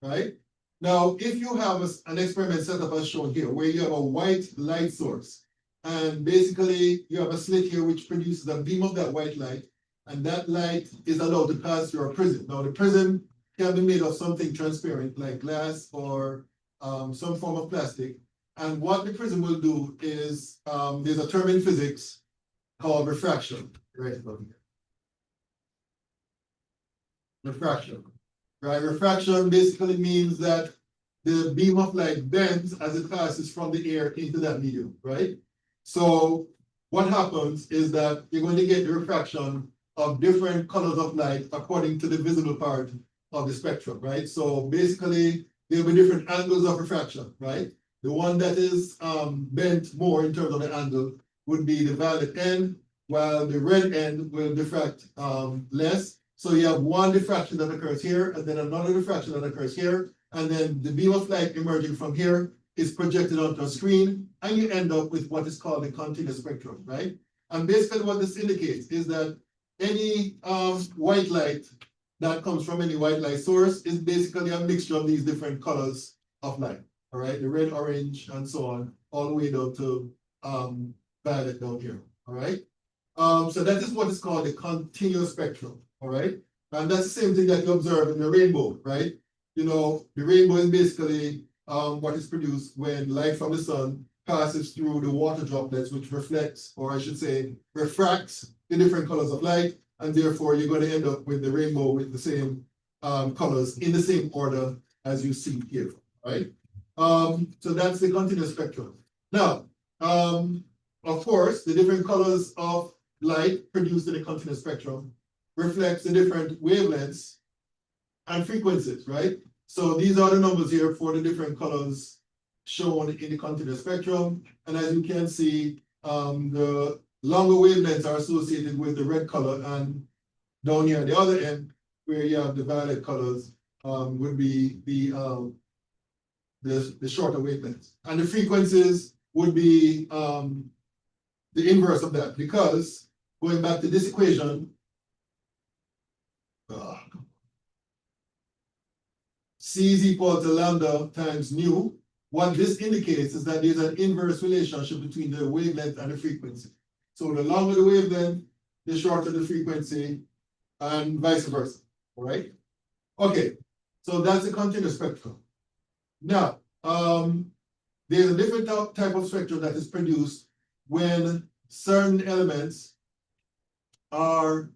Right? Now, if you have an experiment set up as shown here, where you have a white light source, and basically you have a slit here which produces a beam of that white light, and that light is allowed to pass through a prism. Now, the prism can be made of something transparent like glass or some form of plastic. And what the prism will do is, there's a term in physics called refraction. Right above here. Refraction. Right, refraction basically means that the beam of light bends as it passes from the air into that medium, right? So what happens is that you're going to get the refraction of different colors of light according to the visible part of the spectrum, right? So basically, there'll be different angles of refraction, right? The one that is bent more in terms of the angle would be the violet end, while the red end will diffract less. So you have one diffraction that occurs here, and then another diffraction that occurs here, and then the beam of light emerging from here is projected onto a screen, and you end up with what is called a continuous spectrum, right? And basically what this indicates is that any white light that comes from any white light source is basically a mixture of these different colors of light, all right? The red, orange, and so on, all the way down to violet down here, all right? So that is what is called a continuous spectrum, all right? And that's the same thing that you observe in the rainbow, right? You know, the rainbow is basically what is produced when light from the sun passes through the water droplets, which reflects, or I should say, refracts the different colors of light, and therefore you're going to end up with the rainbow with the same colors in the same order as you see here, right? So that's the continuous spectrum. Now, of course, the different colors of light produced in the continuous spectrum reflects the different wavelengths and frequencies, right? So these are the numbers here for the different colors shown in the continuous spectrum. And as you can see, the longer wavelengths are associated with the red color, and down here at the other end, where you have the violet colors, would be the shorter wavelengths. And the frequencies would be the inverse of that, because going back to this equation, C is equal to lambda times nu. What this indicates is that there's an inverse relationship between the wavelength and the frequency. So the longer the wavelength, the shorter the frequency, and vice versa, all right? Okay, so that's a continuous spectrum. Now, there's a different type of spectrum that is produced when certain elements are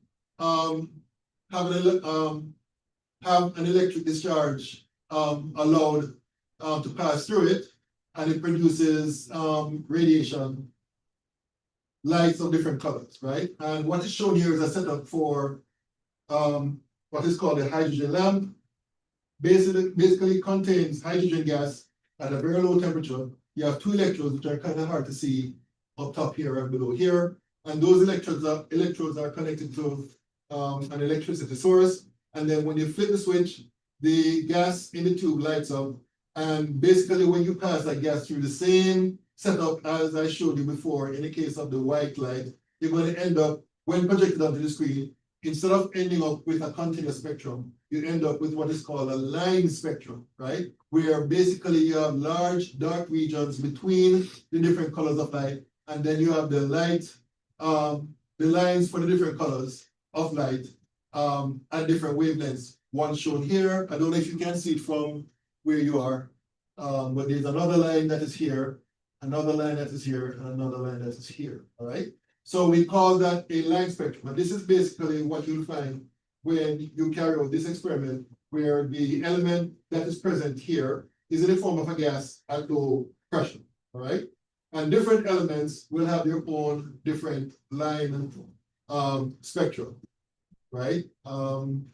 have an electric discharge allowed to pass through it, and it produces radiation, lights of different colors, right? And what is shown here is a setup for what is called a hydrogen lamp. Basically contains hydrogen gas at a very low temperature. You have two electrodes, which are kind of hard to see up top here and below here. And those electrodes are connected to an electricity source. And then when you flip the switch, the gas in the tube lights up. And basically when you pass that gas through the same setup as I showed you before, in the case of the white light, you're going to end up, when projected onto the screen, instead of ending up with a continuous spectrum, you end up with what is called a line spectrum, right? Where basically you have large dark regions between the different colors of light, and then you have the light, the lines for the different colors of light at different wavelengths. One shown here. I don't know if you can see it from where you are, but there's another line that is here, another line that is here, and another line that is here, all right? So we call that a line spectrum. And this is basically what you'll find when you carry out this experiment, where the element that is present here is in the form of a gas at low pressure, all right? And different elements will have their own different line spectrum, right? And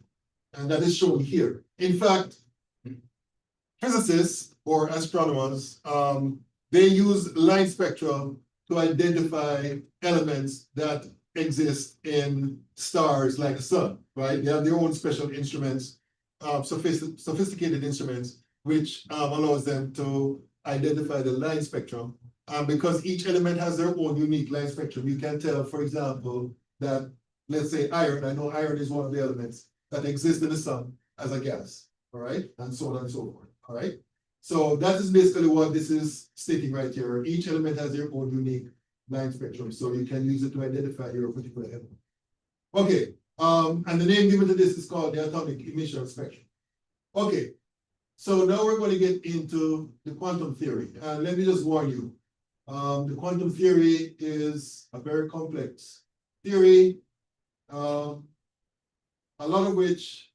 that is shown here. In fact, physicists or astronomers, they use line spectrum to identify elements that exist in stars like the sun, right? They have their own special instruments, sophisticated instruments, which allows them to identify the line spectrum. Because each element has their own unique line spectrum, you can tell, for example, that, let's say iron, I know iron is one of the elements that exists in the sun as a gas, all right? And so on and so forth, all right? So that is basically what this is stating right here. Each element has their own unique line spectrum, so you can use it to identify your particular element. Okay, and the name given to this is called the atomic emission spectrum. Okay, so now we're going to get into the quantum theory. And let me just warn you, the quantum theory is a very complex theory, a lot of which,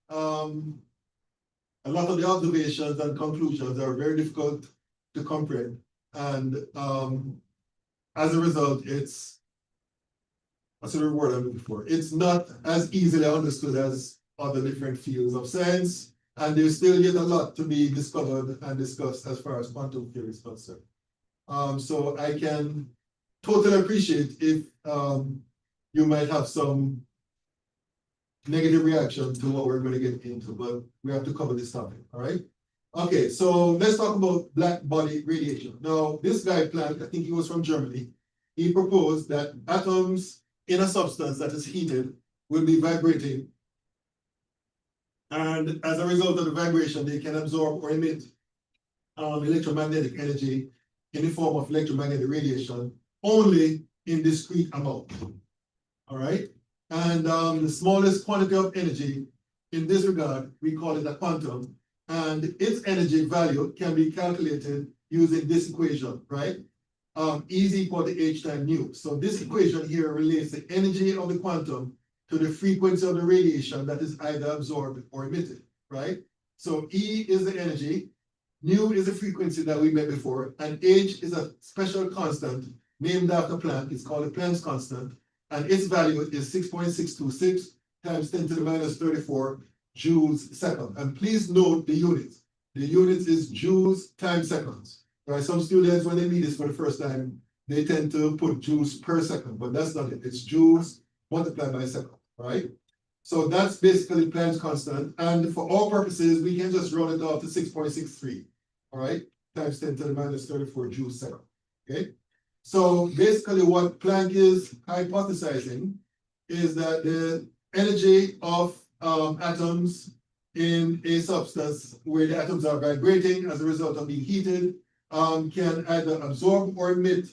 a lot of the observations and conclusions are very difficult to comprehend. And as a result, it's, what's the word I'm looking for? It's not as easily understood as other different fields of science. And there's still yet a lot to be discovered and discussed as far as quantum theory is concerned. So I can totally appreciate if you might have some negative reaction to what we're going to get into, but we have to cover this topic, all right? Okay, so let's talk about black body radiation. Now, this guy Planck, I think he was from Germany, he proposed that atoms in a substance that is heated will be vibrating. And as a result of the vibration, they can absorb or emit electromagnetic energy in the form of electromagnetic radiation only in discrete amount. All right. And the smallest quantity of energy in this regard, we call it a quantum, and its energy value can be calculated using this equation, right? E is equal to h times nu. So this equation here relates the energy of the quantum to the frequency of the radiation that is either absorbed or emitted, right? So E is the energy, nu is the frequency that we met before, and h is a special constant named after Planck. It's called the Planck's constant, and its value is 6.626 times 10 to the minus 34 joules second. And please note the units. The units is joules times seconds. Right? Some students, when they meet this for the first time, they tend to put joules per second, but that's not it. It's joules multiplied by second, right? So that's basically Planck's constant. And for all purposes, we can just round it off to 6.63, all right? Times 10 to the minus 34 joules second, okay? So basically what Planck is hypothesizing is that the energy of atoms in a substance where the atoms are vibrating as a result of being heated can either absorb or emit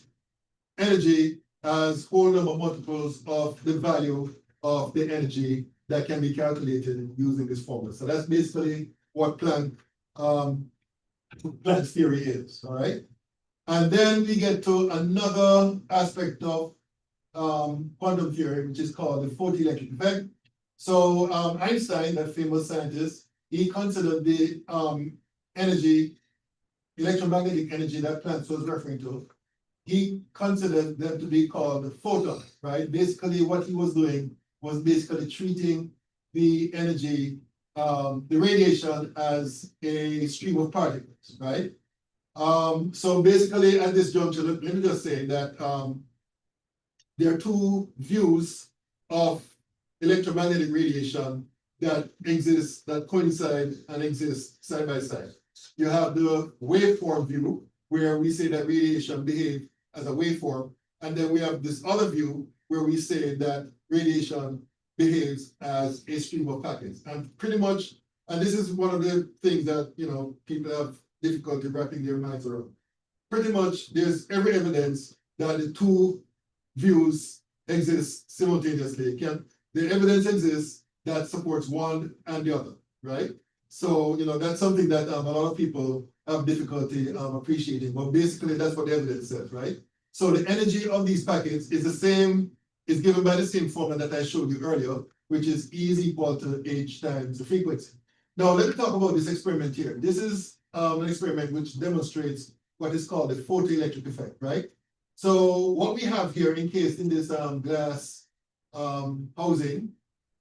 energy as whole number multiples of the value of the energy that can be calculated using this formula. So that's basically what Planck's theory is, all right? And then we get to another aspect of quantum theory, which is called the photoelectric effect. So Einstein, that famous scientist, he considered the electromagnetic energy that Planck was referring to, he considered them to be called photons, right? Basically, what he was doing was basically treating the energy, the radiation as a stream of particles, right? So basically, at this juncture, let me just say that there are two views of electromagnetic radiation that exist, that coincide and exist side by side. You have the waveform view, where we say that radiation behaves as a waveform, and then we have this other view where we say that radiation behaves as a stream of packets. And pretty much, and this is one of the things that people have difficulty wrapping their minds around. Pretty much, there's every evidence that the two views exist simultaneously. The evidence exists that supports one and the other, right? So, that's something that a lot of people have difficulty appreciating, but basically that's what the evidence says, right? So the energy of these packets is the same, is given by the same formula that I showed you earlier, which is E is equal to h times the frequency. Now, let me talk about this experiment here. This is an experiment which demonstrates what is called the photoelectric effect, right? So what we have here encased in this glass housing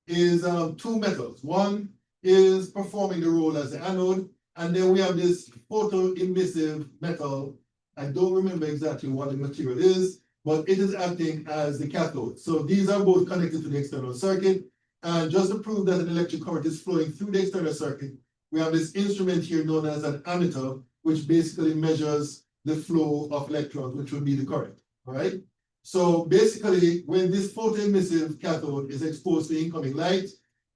is two metals. One is performing the role as the anode, and then we have this photoemissive metal. I don't remember exactly what the material is, but it is acting as the cathode. So these are both connected to the external circuit, and just to prove that an electric current is flowing through the external circuit, we have this instrument here known as an ammeter, which basically measures the flow of electrons, which would be the current, all right? So basically, when this photoemissive cathode is exposed to incoming light,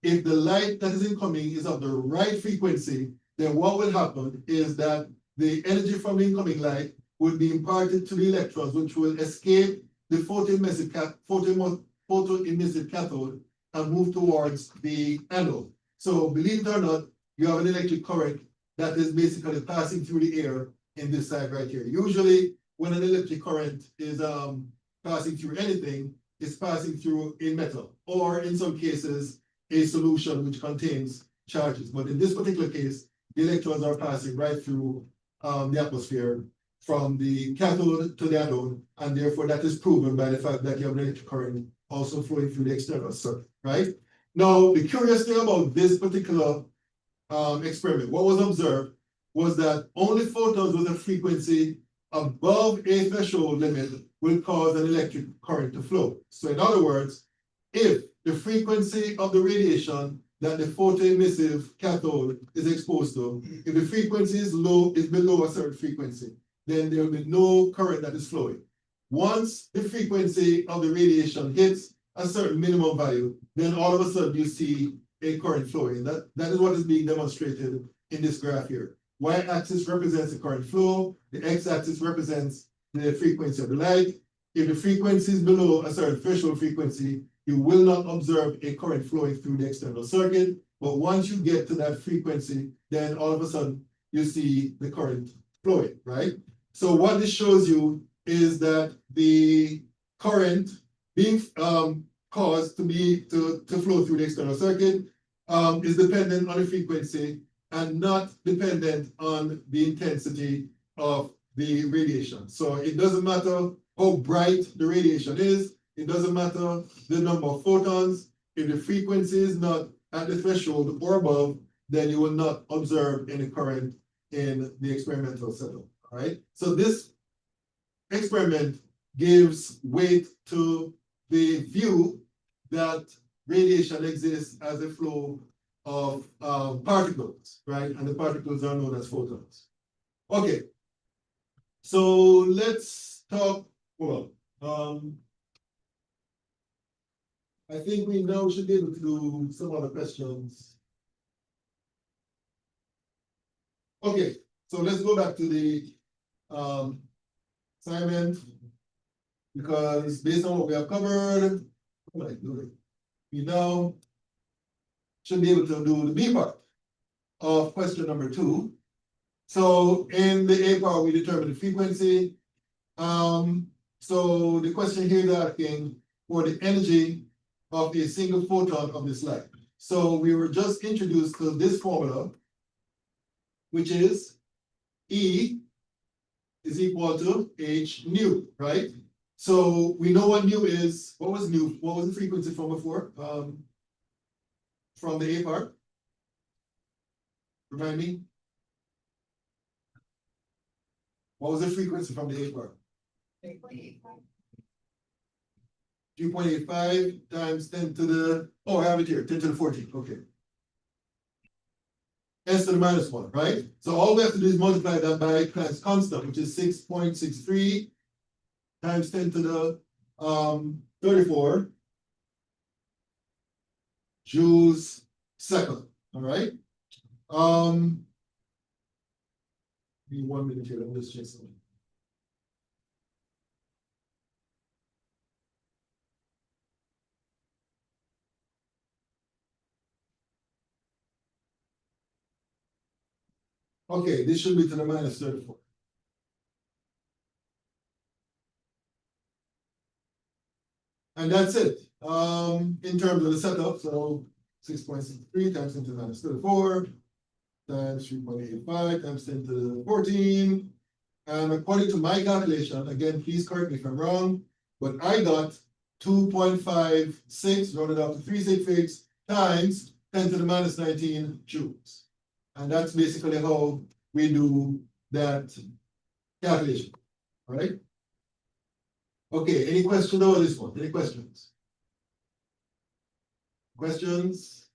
if the light that is incoming is of the right frequency, then what will happen is that the energy from the incoming light will be imparted to the electrons, which will escape the photoemissive cathode and move towards the anode. So believe it or not, you have an electric current that is basically passing through the air in this side right here. Usually, when an electric current is passing through anything, it's passing through a metal, or in some cases, a solution which contains charges. But in this particular case, the electrons are passing right through the atmosphere from the cathode to the anode, and therefore that is proven by the fact that you have an electric current also flowing through the external circuit, right? Now, the curious thing about this particular experiment, what was observed was that only photons with a frequency above a threshold limit will cause an electric current to flow. So in other words, if the frequency of the radiation that the photoemissive cathode is exposed to, if the frequency is below a certain frequency, then there will be no current that is flowing. Once the frequency of the radiation hits a certain minimum value, then all of a sudden you see a current flowing. That is what is being demonstrated in this graph here. Y-axis represents the current flow, the x-axis represents the frequency of the light. If the frequency is below a certain threshold frequency, you will not observe a current flowing through the external circuit. But once you get to that frequency, then all of a sudden you see the current flowing, right? So what this shows you is that the current being caused to flow through the external circuit is dependent on the frequency and not dependent on the intensity of the radiation. So it doesn't matter how bright the radiation is, it doesn't matter the number of photons. If the frequency is not at the threshold or above, then you will not observe any current in the experimental setup. All right. So this experiment gives weight to the view that radiation exists as a flow of particles, right? And the particles are known as photons. Okay. So let's talk. Hold on. I think we now should be able to do some other questions. Okay, so let's go back to the assignment, because based on what we have covered, we now should be able to do the B part of question number 2. So in the A part, we determine the frequency. So the question here is asking for the energy of a single photon of this light. So we were just introduced to this formula, which is E is equal to H nu, right? So we know what nu is. What was nu? What was the frequency from before? From the A part? Remind me. What was the frequency from the A part? 3.85 times 10 to the, oh, I have it here, 10 to the 14, okay. S to the minus 1, right? So all we have to do is multiply that by Planck's constant, which is 6.63 times 10 to the 34 joules second, all right? Give me 1 minute here, let me just check something. Okay, this should be to the minus 34. And that's it. In terms of the setup, so 6.63 times 10 to the minus 34 times 3.85 times 10 to the 14. And according to my calculation, again, please correct me if I'm wrong, but I got 2.56 rounded up to 366 times 10 to the minus 19 joules. And that's basically how we do that calculation. All right. Okay, any questions over this one? Any questions? Questions?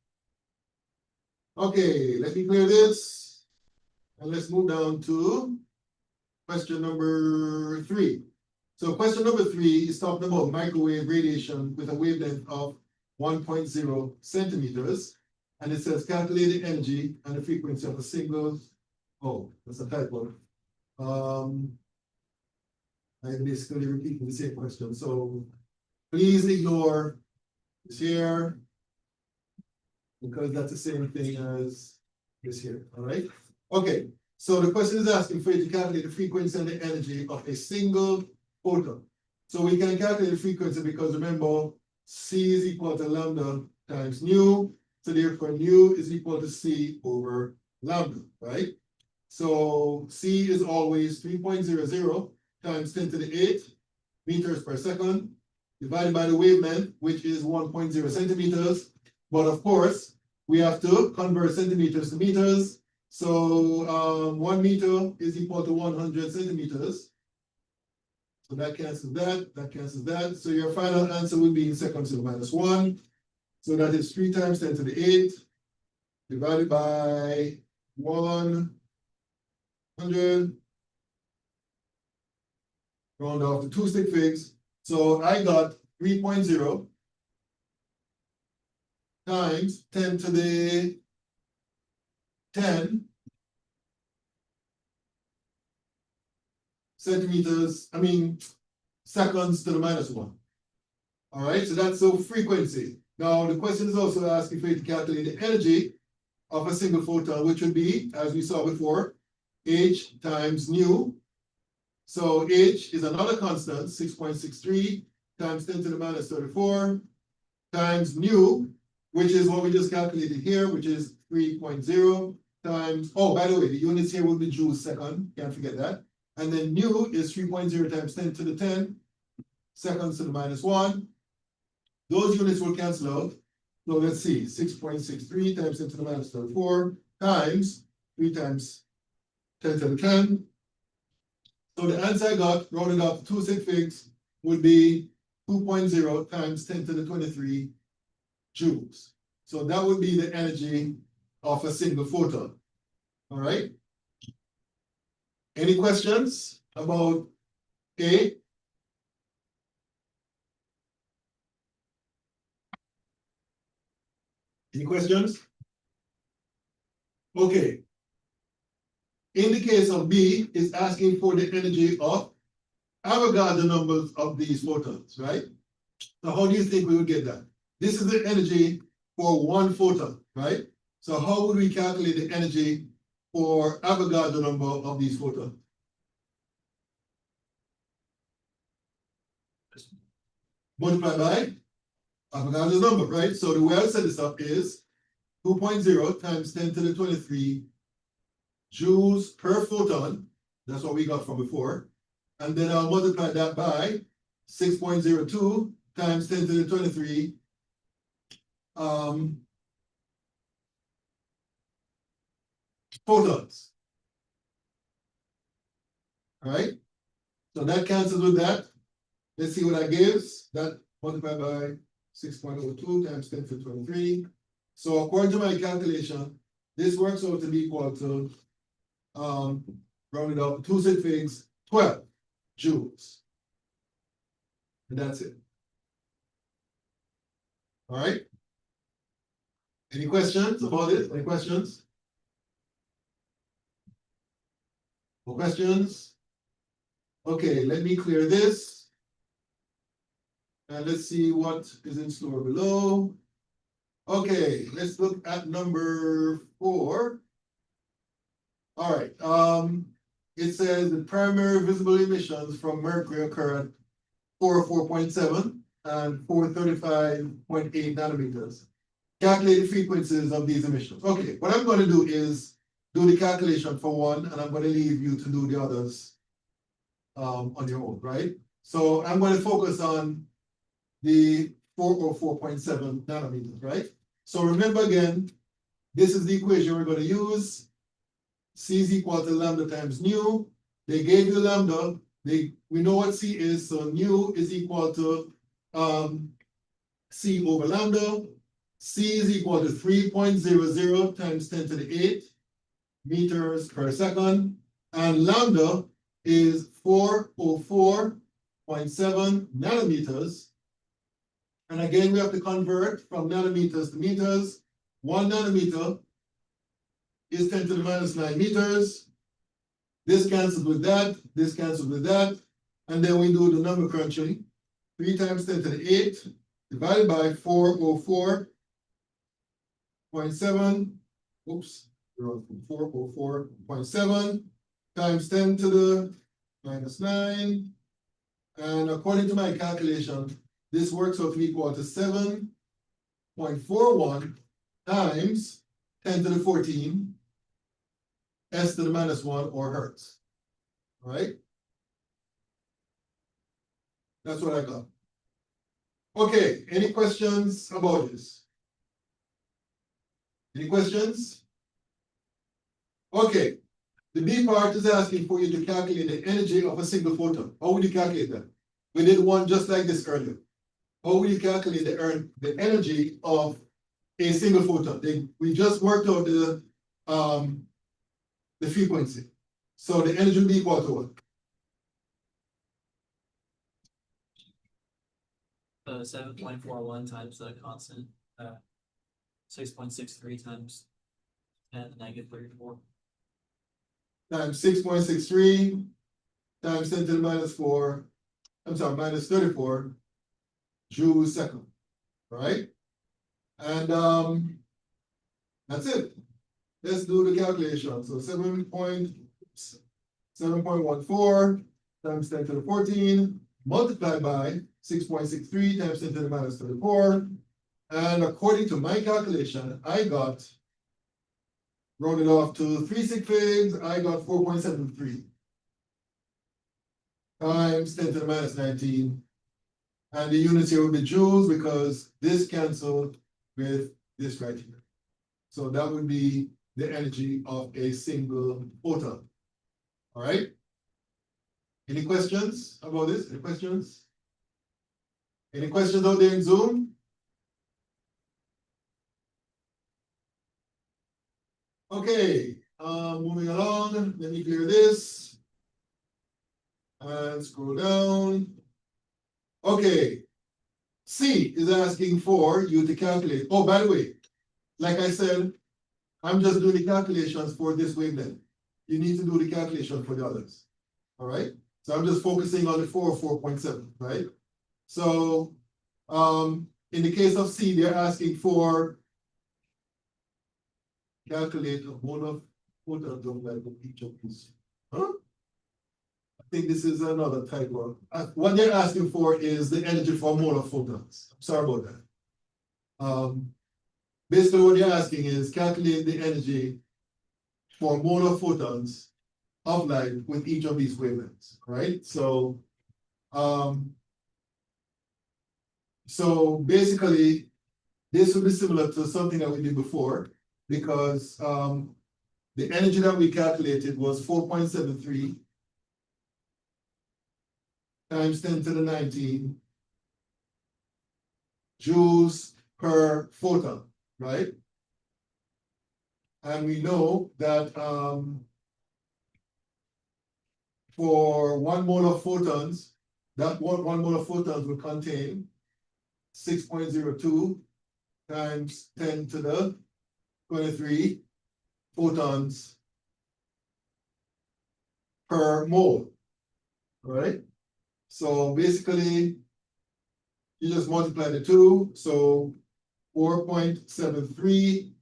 Okay, let me clear this. And let's move down to question number 3. So question number 3 is talking about microwave radiation with a wavelength of 1.0 centimeters. And it says calculate the energy and the frequency of a single, oh, that's a typo. I'm basically repeating the same question. So please ignore this here, because that's the same thing as this here, all right? Okay, so the question is asking for you to calculate the frequency and the energy of a single photon. So we can calculate the frequency because remember, C is equal to lambda times nu. So therefore, nu is equal to C over lambda, right? So C is always 3.00 times 10 to the 8 meters per second, divided by the wavelength, which is 1.0 centimeters. But of course, we have to convert centimeters to meters. So 1 meter is equal to 100 centimeters. So that cancels that cancels that. So your final answer would be in seconds to the minus one. So that is 3 times 10 to the 8 divided by 100. Round off to 2 stick figs. So I got 3.0 times 10 to the 10 centimeters, seconds to the minus one. All right, so that's the frequency. Now, the question is also asking for you to calculate the energy of a single photon, which would be, as we saw before, h times nu. So h is another constant, 6.63 times 10 to the minus 34 times nu, which is what we just calculated here, which is 3.0 times, oh, by the way, the units here will be joules second, can't forget that. And then nu is 3.0 times 10 to the 10 seconds to the minus one. Those units will cancel out. So let's see, 6.63 times 10 to the minus 34 times 3 times 10 to the 10. So the answer I got, rounded up to 2 sig figs, would be 2.0 times 10 to the 23 joules. So that would be the energy of a single photon. All right. Any questions about A? Any questions? Okay. In the case of B, it's asking for the energy of Avogadro numbers of these photons, right? So how do you think we would get that? This is the energy for one photon, right? So how would we calculate the energy for Avogadro number of these photons? Multiply by Avogadro's number, right? So the way I set this up is 2.0 times 10 to the 23 joules per photon. That's what we got from before. And then I'll multiply that by 6.02 times 10 to the 23 photons. All right. So that cancels with that. Let's see what that gives. That multiplied by 6.02 times 10 to the 23. So according to my calculation, this works out to be equal to rounded up 2 sig figs, 12 joules. And that's it. All right. Any questions about it? Any questions? No questions? Okay, let me clear this. And let's see what is in store below. Okay, let's look at number 4. All right. It says the primary visible emissions from mercury occur at 404.7 and 435.8 nanometers. Calculate the frequencies of these emissions. Okay, what I'm going to do is do the calculation for one, and I'm going to leave you to do the others on your own, right? So I'm going to focus on the 404.7 nanometers, right? So remember again, this is the equation we're going to use. C is equal to lambda times nu. They gave you lambda. We know what C is, so nu is equal to C over lambda. C is equal to 3.00 times 10 to the 8 meters per second. And lambda is 404.7 nanometers. And again, we have to convert from nanometers to meters. 1 nanometer is 10 to the minus 9 meters. This cancels with that, this cancels with that. And then we do the number crunching. 3 times 10 to the 8 divided by 404.7. Oops, 404.7 times 10 to the minus 9. And according to my calculation, this works out to equal to 7.41 times 10 to the 14 s to the minus 1 or hertz. All right? That's what I got. Okay, any questions about this? Any questions? Okay, The B part is asking for you to calculate the energy of a single photon. How would you calculate that? We did one just like this earlier. How would you calculate the energy of a single photon? We just worked out the frequency. So the energy will be equal to what? 7.41 times the constant, 6.63 times 10 to the negative 34. Times 6.63 times 10 to the minus 4, I'm sorry, minus 34 joules second, right? And that's it. Let's do the calculation. So 7.14 times 10 to the 14 multiplied by 6.63 times 10 to the minus 34. And according to my calculation, I got, rounded off to 3 sig figs, I got 4.73 times 10 to the minus 19. And the units here will be joules because this canceled with this right here. So that would be the energy of a single photon. All right? Any questions about this? Any questions? Any questions out there in Zoom? Okay, moving along, let me clear this. And scroll down. Okay, C is asking for you to calculate. Oh, by the way, like I said, I'm just doing the calculations for this wavelength. You need to do the calculation for the others. All right, so I'm just focusing on the 4.7, right? So in the case of C, they're asking for calculate a whole of photons of like each of these. Huh? I think this is another type of what they're asking for is the energy for a mole of photons. I'm sorry about that. Basically what they're asking is calculate the energy for a mole of photons of light with each of these wavelengths, right? So basically this will be similar to something that we did before because the energy that we calculated was 4.73 times 10 to the 19 joules per photon, right? And we know that for 1 mole of photons, that one mole of photons will contain 6.02 times 10 to the 23 photons per mole, right? So basically, you just multiply the two, so 4.73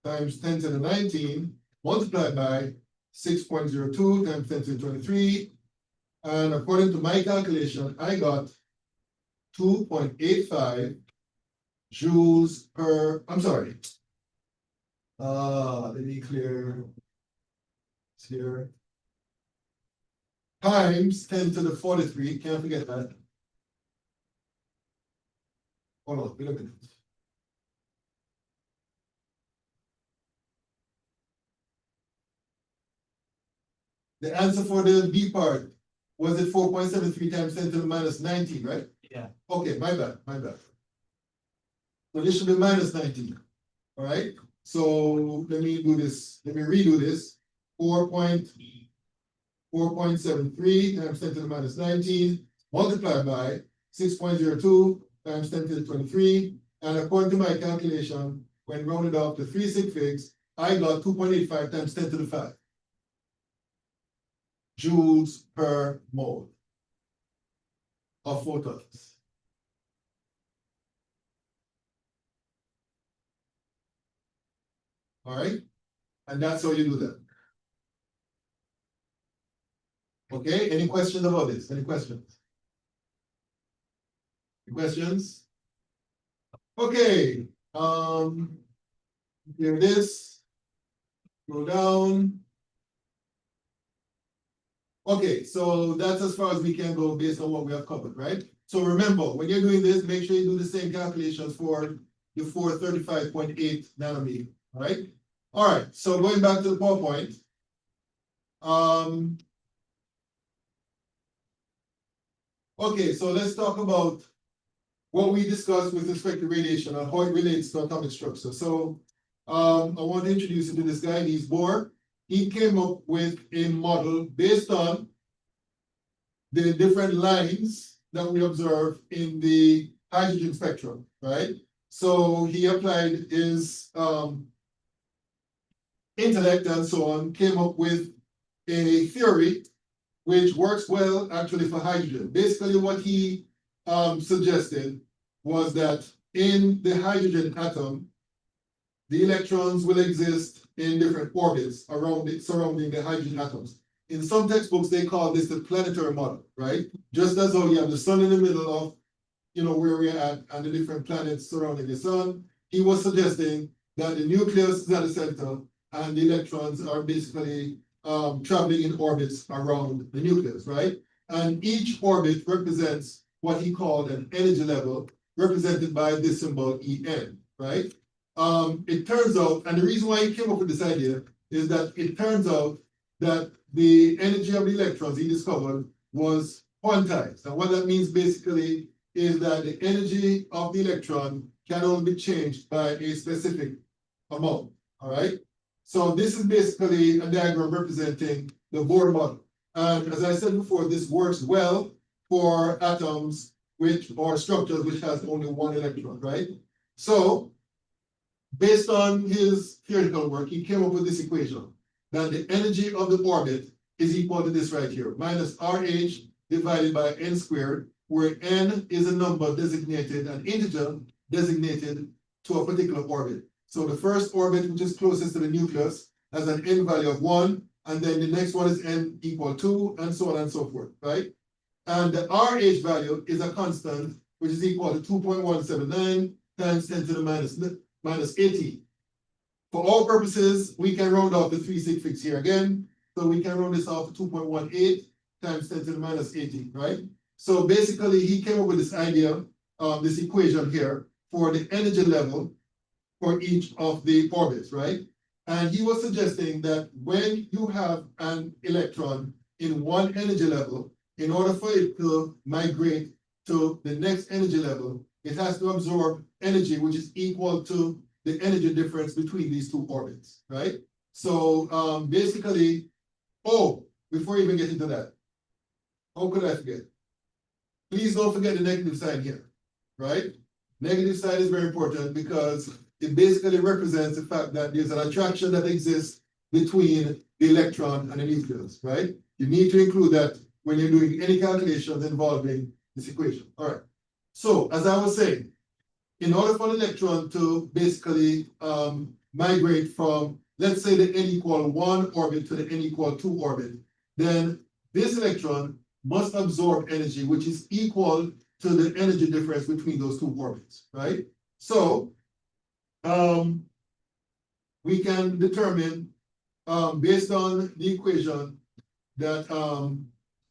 times 10 to the 19 multiplied by 6.02 times 10 to the 23, and according to my calculation, I got 2.85 joules per, I'm sorry. Let me clear here. Times 10 to the 43, can't forget that. Hold on, wait a minute. The answer for the B part, was it 4.73 times 10 to the minus 19, right? Yeah. Okay, my bad. So this should be minus 19, all right? So let me do this, let me redo this. 4.73 times 10 to the minus 19 multiplied by 6.02 times 10 to the 23. And according to my calculation, when rounded off to 3 sig figs, I got 2.85 times 10 to the 5 joules per mole of photons. All right, and that's how you do that. Okay, any questions about this? Any questions? Any questions? Okay, here it is. Go down. Okay, so that's as far as we can go based on what we have covered, right? So remember, when you're doing this, make sure you do the same calculations for the 435.8 nanometer, all right? All right, so going back to the PowerPoint. Okay, so let's talk about what we discussed with respect to radiation and how it relates to atomic structure. So, I want to introduce you to this guy, Niels Bohr. He came up with a model based on the different lines that we observe in the hydrogen spectrum, right? So he applied his intellect and so on, came up with a theory which works well actually for hydrogen. Basically, what he suggested was that in the hydrogen atom, the electrons will exist in different orbits around it, surrounding the hydrogen atoms. In some textbooks, they call this the planetary model, right? Just as though you have the sun in the middle of, where we're at and the different planets surrounding the sun. He was suggesting that the nucleus is at the center and the electrons are basically traveling in orbits around the nucleus, right? And each orbit represents what he called an energy level, represented by this symbol En, right? It turns out, and the reason why he came up with this idea is that it turns out that the energy of the electrons he discovered was quantized. And what that means basically is that the energy of the electron can only be changed by a specific amount, all right? So this is basically a diagram representing the Bohr model. And as I said before, this works well for atoms or structures which has only one electron, right? So based on his theoretical work, he came up with this equation that the energy of the orbit is equal to this right here, minus RH divided by n squared, where n is a number designated, an integer designated to a particular orbit. So the first orbit, which is closest to the nucleus, has an n value of 1, and then the next one is n equal 2, and so on and so forth, right? And the RH value is a constant, which is equal to 2.179 times 10 to the minus 80. For all purposes, we can round off the 3 sig figs here again. So we can round this off to 2.18 times 10 to the minus 80, right? So basically, he came up with this idea, this equation here, for the energy level for each of the orbits, right? And he was suggesting that when you have an electron in one energy level, in order for it to migrate to the next energy level, it has to absorb energy which is equal to the energy difference between these two orbits, right? So basically, before you even get into that, how could I forget? Please don't forget the negative sign here, right? Negative sign is very important because it basically represents the fact that there's an attraction that exists between the electron and the nucleus, right? You need to include that when you're doing any calculations involving this equation. All right. So as I was saying, in order for an electron to basically migrate from, let's say, the n equal 1 orbit to the n equal 2 orbit, then this electron must absorb energy which is equal to the energy difference between those two orbits, right? So we can determine based on the equation that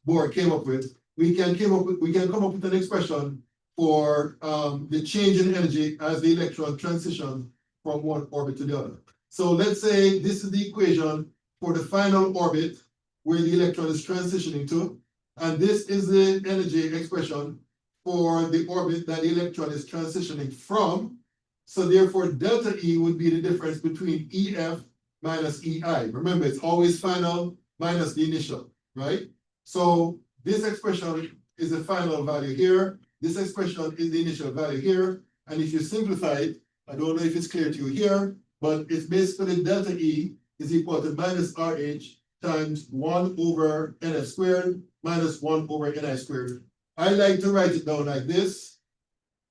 Bohr came up with, we can come up with an expression for the change in energy as the electron transitions from one orbit to the other. So let's say this is the equation for the final orbit where the electron is transitioning to, and this is the energy expression for the orbit that the electron is transitioning from. So therefore, delta E would be the difference between EF minus EI. Remember, it's always final minus the initial, right? So this expression is the final value here. This expression is the initial value here. And if you simplify it, I don't know if it's clear to you here, but it's basically delta E is equal to minus RH times 1 over NF squared minus 1 over NI squared. I like to write it down like this,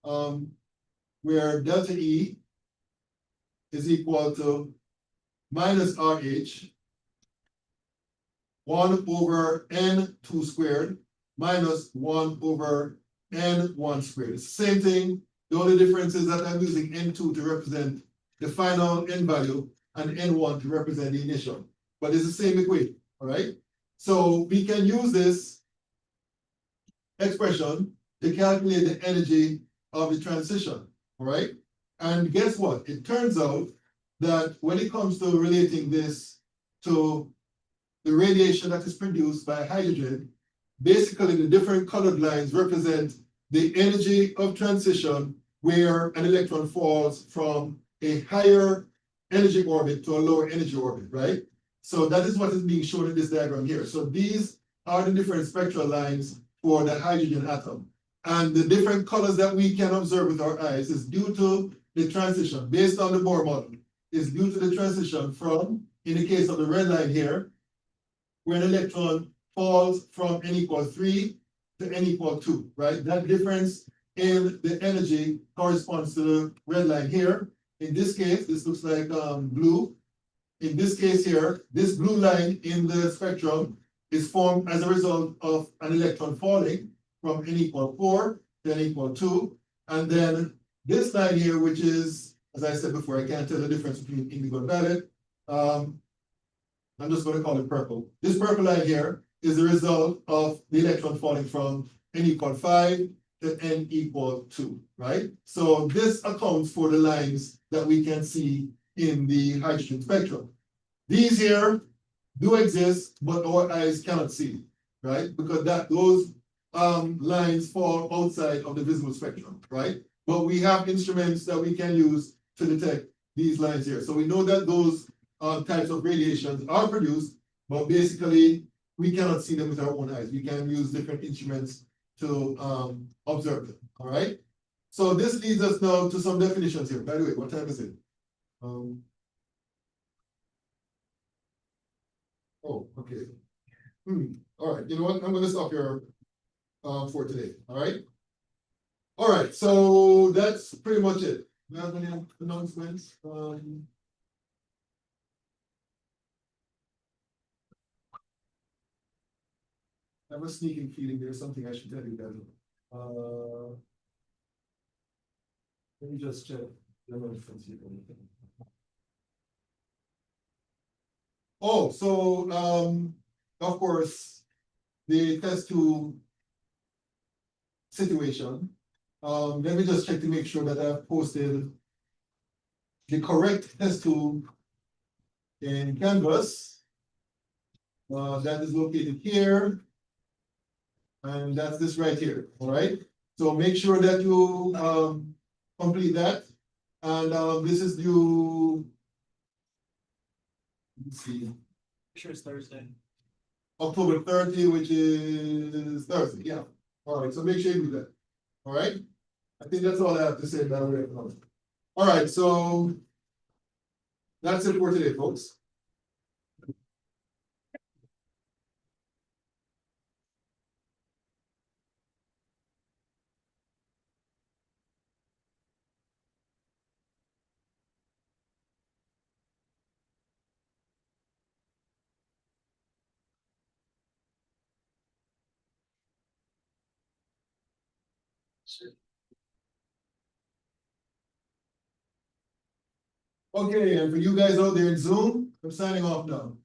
where delta E is equal to minus RH 1 over N2 squared minus 1 over N1 squared. It's the same thing. The only difference is that I'm using N2 to represent the final N value and N1 to represent the initial. But it's the same equation, all right? So we can use this expression to calculate the energy of the transition, all right? And guess what? It turns out that when it comes to relating this to the radiation that is produced by hydrogen, basically the different colored lines represent the energy of transition where an electron falls from a higher energy orbit to a lower energy orbit, right? So that is what is being shown in this diagram here. So these are the different spectral lines for the hydrogen atom. And the different colors that we can observe with our eyes is due to the transition, based on the Bohr model, is due to the transition from, in the case of the red line here, where an electron falls from n equals 3 to n equals 2, right? That difference in the energy corresponds to the red line here. In this case, this looks like blue. In this case here, this blue line in the spectrum is formed as a result of an electron falling from n equals 4 to n equals 2. And then this line here, which is, as I said before, I can't tell the difference between indigo and violet. I'm just going to call it purple. This purple line here is the result of the electron falling from n equals 5 to n equals 2, right? So this accounts for the lines that we can see in the hydrogen spectrum. These here do exist, but our eyes cannot see, right? Because those lines fall outside of the visible spectrum, right? But we have instruments that we can use to detect these lines here. So we know that those types of radiations are produced, but basically we cannot see them with our own eyes. We can use different instruments to observe them, all right? So this leads us now to some definitions here. By the way, what time is it? Oh, okay. All right, you know what? I'm gonna stop here for today, all right? All right, so that's pretty much it. Do you have any announcements? I have a sneaking feeling there's something I should tell you guys. Let me just check. Oh, so of course, the test tube situation. Let me just check to make sure that I've posted the correct test tube in Canvas. That is located here. And that's this right here, all right? So make sure that you complete that. And this is due. Let's see. Sure it's Thursday. October 30, which is Thursday, yeah. All right, so make sure you do that. All right? I think that's all I have to say about it. All right, so that's it for today, folks. Okay, and for you guys out there in Zoom, I'm signing off now.